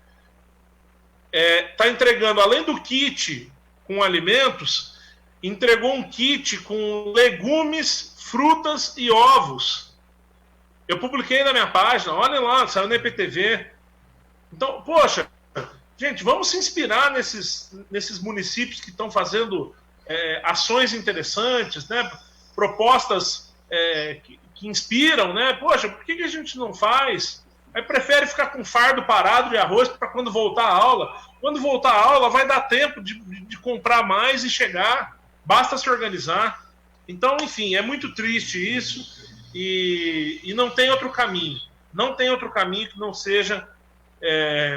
está entregando, além do kit com alimentos, entregou um kit com legumes, frutas e ovos. Eu publiquei na minha página, olhem lá, saiu na IPTV. Então, poxa, gente, vamos se inspirar nesses municípios que estão fazendo ações interessantes, né? Propostas que inspiram, né? Poxa, por que a gente não faz? Aí prefere ficar com fardo parado de arroz para quando voltar a aula. Quando voltar a aula vai dar tempo de comprar mais e chegar. Basta se organizar. Então, enfim, é muito triste isso e não tem outro caminho. Não tem outro caminho que não seja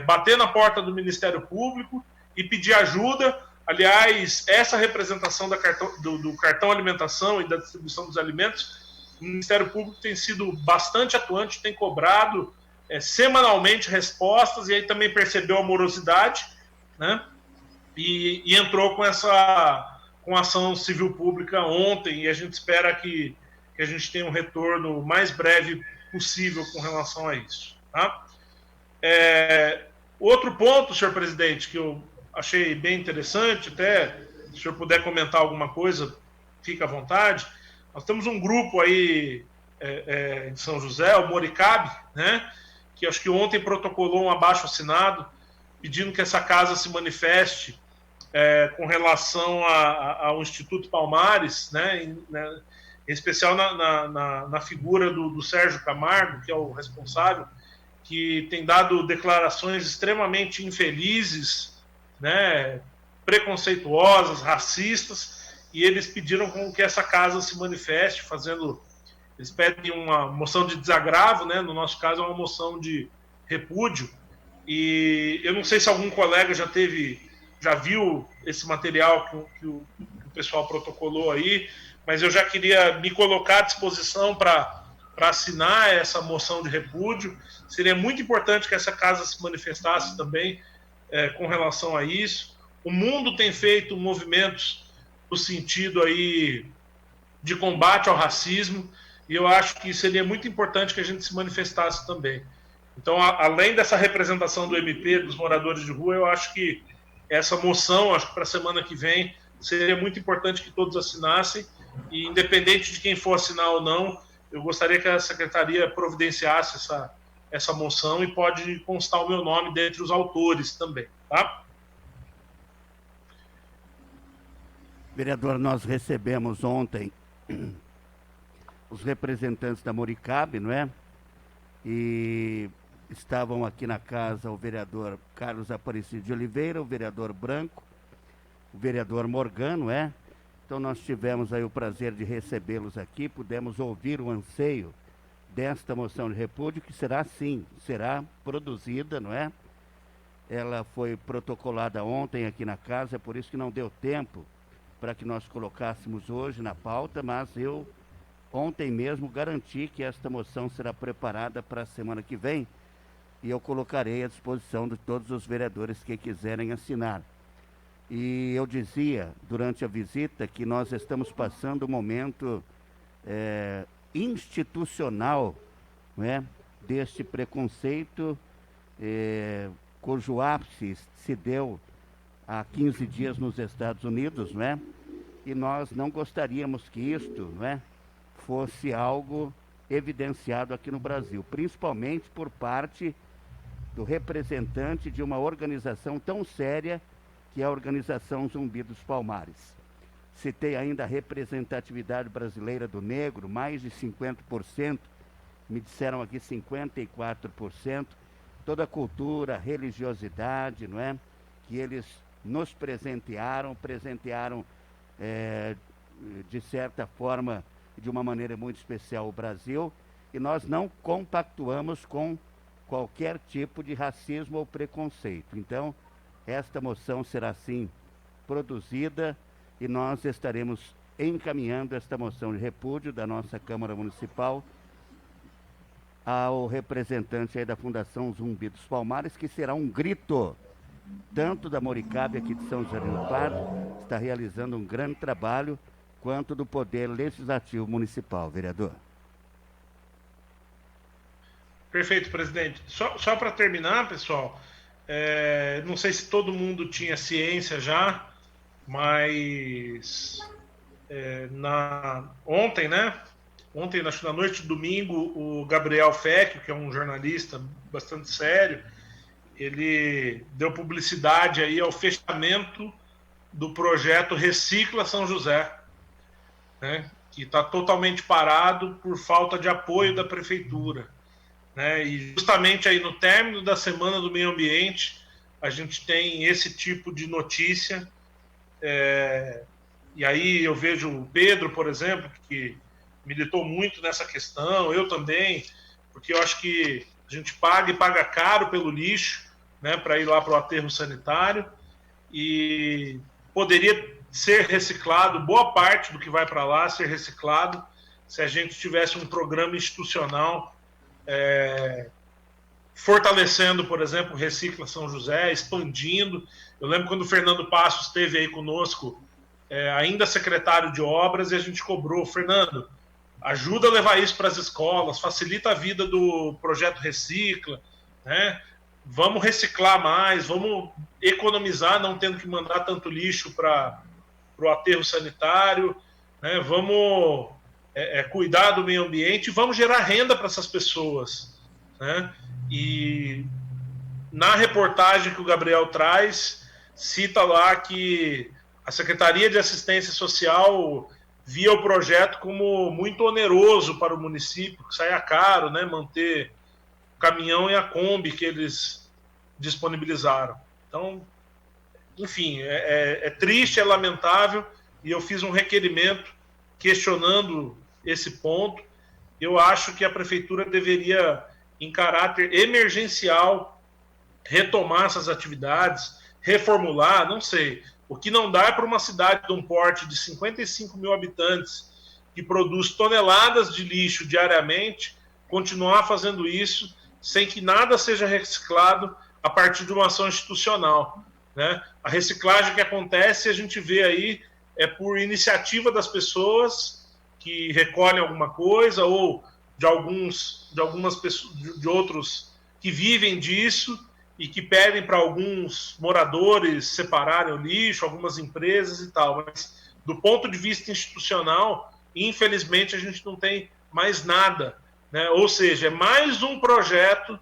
bater na porta do Ministério Público e pedir ajuda. Aliás, essa representação do cartão alimentação e da distribuição dos alimentos, o Ministério Público tem sido bastante atuante, tem cobrado semanalmente respostas, e aí também percebeu a morosidade, né? E entrou com ação civil pública ontem, e a gente espera que a gente tenha um retorno o mais breve possível com relação a isso. Tá? Outro ponto, senhor presidente, que eu achei bem interessante, até se o senhor puder comentar alguma coisa, fique à vontade. Nós temos um grupo aí em São José, o Moricabe, né, que acho que ontem protocolou um abaixo-assinado pedindo que essa casa se manifeste com relação ao Instituto Palmares, né, em especial na figura do Sérgio Camargo, que é o responsável, que tem dado declarações extremamente infelizes, né, preconceituosas, racistas, e eles pediram que essa casa se manifeste, eles pedem uma moção de desagravo, né, no nosso caso é uma moção de repúdio, e eu não sei se algum colega já viu esse material que o pessoal protocolou aí, mas eu já queria me colocar à disposição para assinar essa moção de repúdio. Seria muito importante que essa casa se manifestasse também com relação a isso. O mundo tem feito movimentos no sentido aí de combate ao racismo, e eu acho que seria muito importante que a gente se manifestasse também. Então, além dessa representação do MP, dos moradores de rua, eu acho que essa moção, acho que para a semana que vem, seria muito importante que todos assinassem, e independente de quem for assinar ou não, eu gostaria que a Secretaria providenciasse essa moção, e pode constar o meu nome dentre os autores também, tá? Vereador, nós recebemos ontem os representantes da Moricabe, não é? E estavam aqui na casa o vereador Carlos Aparecido de Oliveira, o vereador Branco, o vereador Morgano, não é? Então nós tivemos aí o prazer de recebê-los aqui, pudemos ouvir o anseio desta moção de repúdio, que será produzida, não é? Ela foi protocolada ontem aqui na casa, é por isso que não deu tempo para que nós colocássemos hoje na pauta, mas eu ontem mesmo garanti que esta moção será preparada para a semana que vem, e eu colocarei à disposição de todos os vereadores que quiserem assinar. E eu dizia durante a visita que nós estamos passando um momento institucional, não é, deste preconceito, cujo ápice se deu há 15 dias nos Estados Unidos, não é? E nós não gostaríamos que isto, não é, fosse algo evidenciado aqui no Brasil, principalmente por parte do representante de uma organização tão séria que é a Organização Zumbi dos Palmares. Citei ainda a representatividade brasileira do negro, mais de 50%, me disseram aqui 54%, toda a cultura, religiosidade, não é? Que eles nos presentearam de certa forma, de uma maneira muito especial o Brasil, e nós não compactuamos com qualquer tipo de racismo ou preconceito. Então, esta moção será sim produzida, e nós estaremos encaminhando esta moção de repúdio da nossa Câmara Municipal ao representante aí da Fundação Zumbi dos Palmares, que será um grito, tanto da Moricabe aqui de São José do Rio Pardo, está realizando um grande trabalho, quanto do Poder Legislativo Municipal, vereador. Perfeito, presidente. Só para terminar, pessoal, não sei se todo mundo tinha ciência já, mas ontem, né? Ontem, acho que na noite de domingo, o Gabriel Fecchio, que é um jornalista bastante sério, ele deu publicidade aí ao fechamento do projeto Recicla São José, né? Que está totalmente parado por falta de apoio da prefeitura, né? E justamente aí no término da Semana do Meio Ambiente, a gente tem esse tipo de notícia E aí eu vejo o Pedro, por exemplo, que militou muito nessa questão, eu também, porque eu acho que a gente paga e paga caro pelo lixo, né, para ir lá para o aterro sanitário, e poderia ser reciclado, boa parte do que vai para lá ser reciclado, se a gente tivesse um programa institucional fortalecendo, por exemplo, o Recicla São José, expandindo. Eu lembro quando o Fernando Passos esteve aí conosco, ainda secretário de obras, e a gente cobrou, Fernando, ajuda a levar isso para as escolas, facilita a vida do projeto Recicla, né? Vamos reciclar mais, vamos economizar, não tendo que mandar tanto lixo para o aterro sanitário, né? Vamos cuidar do meio ambiente, vamos gerar renda para essas pessoas, né? E na reportagem que o Gabriel traz, cita lá que a Secretaria de Assistência Social via o projeto como muito oneroso para o município, que saia caro, né, manter o caminhão e a Kombi que eles disponibilizaram. Então, enfim, é triste, é lamentável, e eu fiz um requerimento questionando esse ponto. Eu acho que a prefeitura deveria, em caráter emergencial, retomar essas atividades, reformular, não sei. O que não dá é para uma cidade de um porte de 55 mil habitantes, que produz toneladas de lixo diariamente, continuar fazendo isso sem que nada seja reciclado a partir de uma ação institucional, né? A reciclagem que acontece, a gente vê aí, é por iniciativa das pessoas que recolhem alguma coisa, ou de algumas pessoas, de outros que vivem disso, e que pedem para alguns moradores separarem o lixo, algumas empresas e tal. Mas, do ponto de vista institucional, infelizmente, a gente não tem mais nada, né? Ou seja, é mais um projeto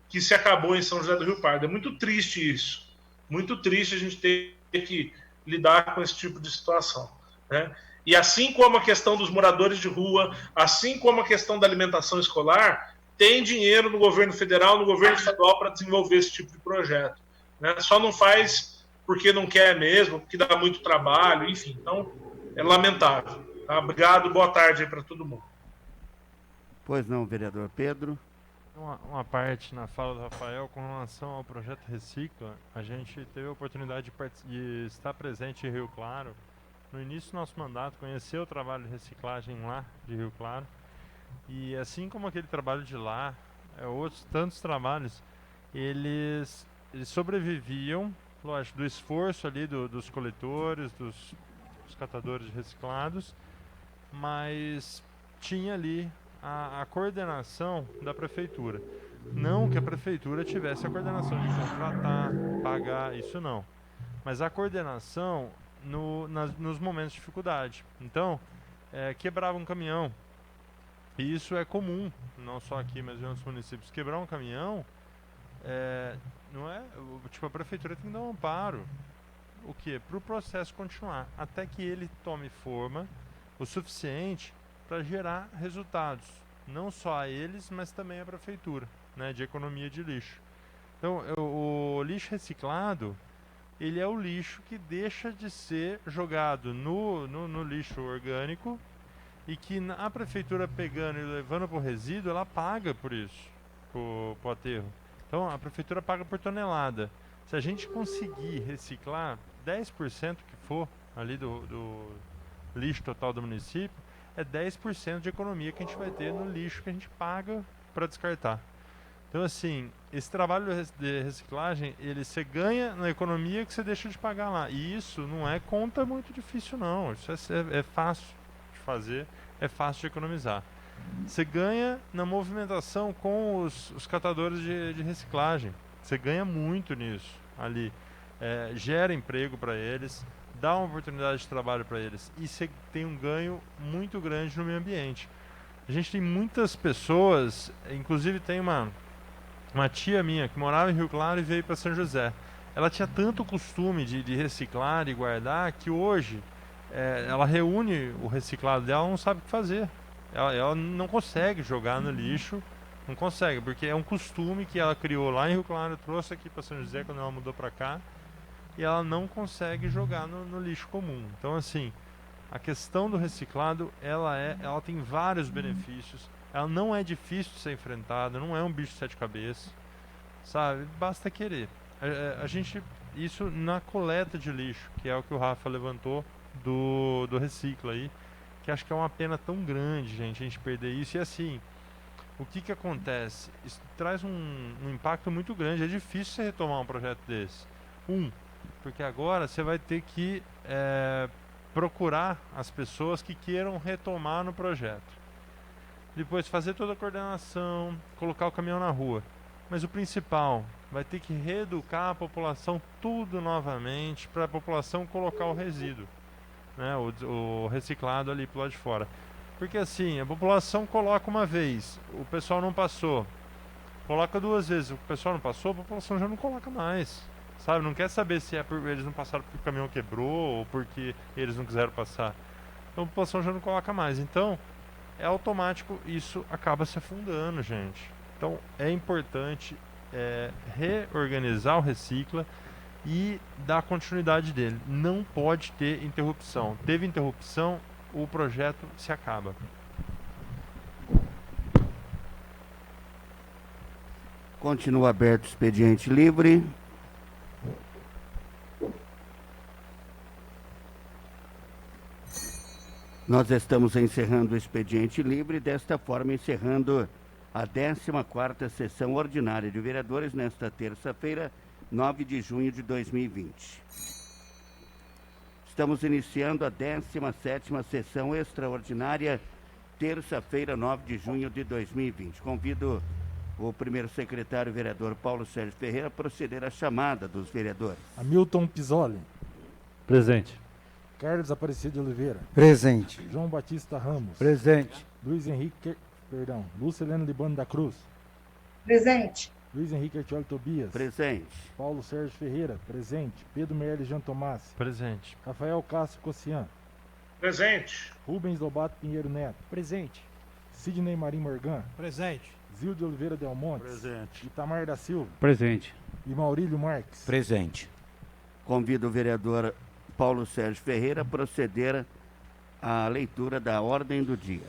que se acabou em São José do Rio Pardo. É muito triste isso. Muito triste a gente ter que lidar com esse tipo de situação, né? E assim como a questão dos moradores de rua, assim como a questão da alimentação escolar, tem dinheiro no governo federal, no governo estadual para desenvolver esse tipo de projeto, né? Só não faz porque não quer mesmo, porque dá muito trabalho, enfim. Então, é lamentável. Tá? Obrigado, boa tarde aí para todo mundo. Pois não, vereador Pedro. Uma parte na fala do Rafael com relação ao projeto Recicla, a gente teve a oportunidade de estar presente em Rio Claro. No início do nosso mandato, conhecer o trabalho de reciclagem lá de Rio Claro. E assim como aquele trabalho de lá, outros tantos trabalhos, eles sobreviviam, lógico, do esforço ali dos coletores, dos catadores de reciclados, mas tinha ali a coordenação da prefeitura. Não que a prefeitura tivesse a coordenação de contratar, pagar, isso não. Mas a coordenação nos momentos de dificuldade. Então, quebrava um caminhão. E isso é comum, não só aqui, mas em outros municípios. Quebrar um caminhão, não é... Tipo, a prefeitura tem que dar um amparo. O quê? Para o processo continuar, até que ele tome forma o suficiente para gerar resultados. Não só a eles, mas também a prefeitura, né, de economia de lixo. Então, o lixo reciclado, ele é o lixo que deixa de ser jogado no lixo orgânico, e que a prefeitura pegando e levando para o resíduo, ela paga por isso, pro aterro. Então a prefeitura paga por tonelada. Se a gente conseguir reciclar 10% que for ali do lixo total do município, é 10% de economia que a gente vai ter no lixo que a gente paga para descartar. Então, assim, esse trabalho de reciclagem, você ganha na economia que você deixa de pagar lá. E isso não é conta muito difícil, não. Isso é fácil de fazer, é fácil de economizar. Você ganha na movimentação com os catadores de reciclagem. Você ganha muito nisso ali. Gera emprego para eles, dá uma oportunidade de trabalho para eles. E você tem um ganho muito grande no meio ambiente. A gente tem muitas pessoas, inclusive tem uma tia minha que morava em Rio Claro e veio para São José. Ela tinha tanto costume de reciclar e guardar que hoje ela reúne o reciclado dela, ela não sabe o que fazer. Ela não consegue jogar no lixo, não consegue, porque é um costume que ela criou lá em Rio Claro, trouxe aqui para São José quando ela mudou para cá. e ela não consegue jogar no lixo comum. Então, assim, a questão do reciclado, ela tem vários benefícios, ela não é difícil de ser enfrentada, não é um bicho de 7 cabeças, sabe? Basta querer. Isso na coleta de lixo, que é o que o Rafa levantou do Recicla aí, que acho que é uma pena tão grande, gente, a gente perder isso. E assim, o que acontece? Isso traz um impacto muito grande, é difícil você retomar um projeto desse. Porque agora você vai ter que procurar as pessoas que queiram retomar no projeto. Depois fazer toda a coordenação, colocar o caminhão na rua. Mas o principal, vai ter que reeducar a população tudo novamente para a população colocar o resíduo, né, o reciclado ali pro lado de fora. Porque assim, a população coloca uma vez, o pessoal não passou. Coloca 2 vezes, o pessoal não passou, a população já não coloca mais. Sabe, não quer saber se é porque eles não passaram porque o caminhão quebrou ou porque eles não quiseram passar. Então a população já não coloca mais. Então, é automático, isso acaba se afundando, gente. Então, é importante reorganizar o Recicla e dar continuidade dele. Não pode ter interrupção. Teve interrupção, o projeto se acaba. Continua aberto o expediente livre. Nós estamos encerrando o expediente livre, desta forma encerrando a 14ª sessão ordinária de vereadores nesta terça-feira, 9 de junho de 2020. Estamos iniciando a 17ª sessão extraordinária, terça-feira, 9 de junho de 2020. Convido o primeiro secretário vereador Paulo Sérgio Ferreira a proceder à chamada dos vereadores. Hamilton Pisoli. Presente. Carlos Aparecido de Oliveira. Presente. João Batista Ramos. Presente. Lúcia Helena Libano da Cruz. Presente. Luiz Henrique Artioli Tobias. Presente. Paulo Sérgio Ferreira. Presente. Pedro Meirelles Jean Tomás. Presente. Rafael Cássio Cossian. Presente. Rubens Lobato Pinheiro Neto. Presente. Sidney Marim Morgan. Presente. Zilde Oliveira Del Monte. Presente. Itamar da Silva. Presente. E Maurílio Marques. Presente. Convido o vereador Paulo Sérgio Ferreira a proceder à leitura da ordem do dia.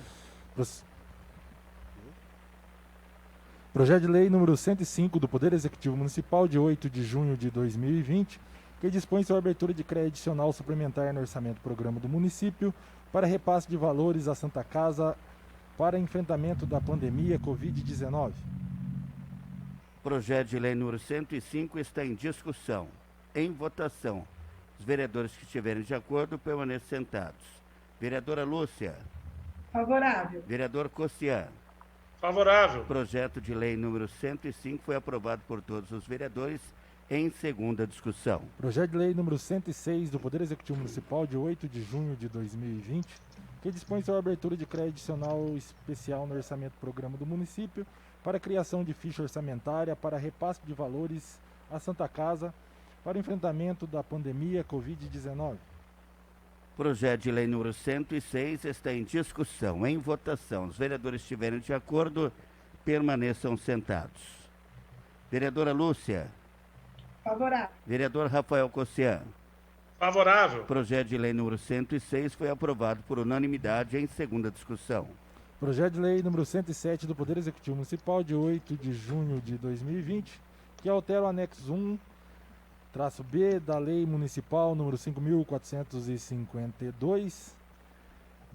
Projeto de Lei número 105 do Poder Executivo Municipal de 8 de junho de 2020, que dispõe sobre a abertura de crédito adicional suplementar no orçamento do programa do município para repasse de valores à Santa Casa para enfrentamento da pandemia Covid-19. Projeto de lei número 105 está em discussão. Em votação. Os vereadores que estiverem de acordo permaneçam sentados. Vereadora Lúcia. Favorável. Vereador Cossian. Favorável. Projeto de lei número 105 foi aprovado por todos os vereadores em segunda discussão. Projeto de Lei número 106 do Poder Executivo Municipal de 8 de junho de 2020, que dispõe sobre a abertura de crédito adicional especial no orçamento do programa do município para a criação de ficha orçamentária para repasse de valores à Santa Casa para o enfrentamento da pandemia Covid-19. Projeto de lei número 106 está em discussão, em votação. Os vereadores estiverem de acordo, permaneçam sentados. Vereadora Lúcia. Favorável. Vereador Rafael Cossian. Favorável. Projeto de lei número 106 foi aprovado por unanimidade em segunda discussão. Projeto de Lei número 107 do Poder Executivo Municipal de 8 de junho de 2020, que altera o anexo 1-B da Lei Municipal número 5.452,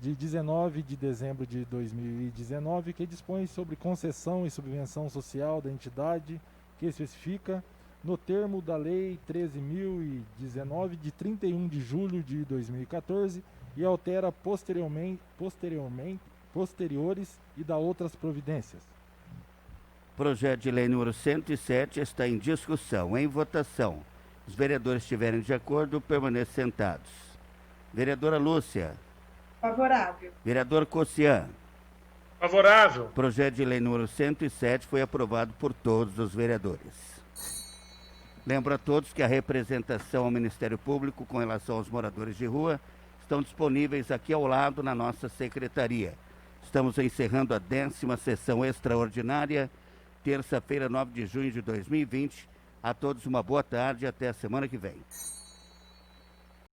de 19 de dezembro de 2019, que dispõe sobre concessão e subvenção social da entidade, que especifica no termo da Lei 13.019, de 31 de julho de 2014, e altera posteriores e dá outras providências. Projeto de lei número 107 está em discussão, em votação. Os vereadores estiverem de acordo, permaneçam sentados. Vereadora Lúcia. Favorável. Vereador Cossian. Favorável. Projeto de lei número 107 foi aprovado por todos os vereadores. Lembro a todos que a representação ao Ministério Público com relação aos moradores de rua estão disponíveis aqui ao lado na nossa secretaria. Estamos encerrando a 10ª sessão extraordinária, terça-feira, 9 de junho de 2020. A todos uma boa tarde e até a semana que vem.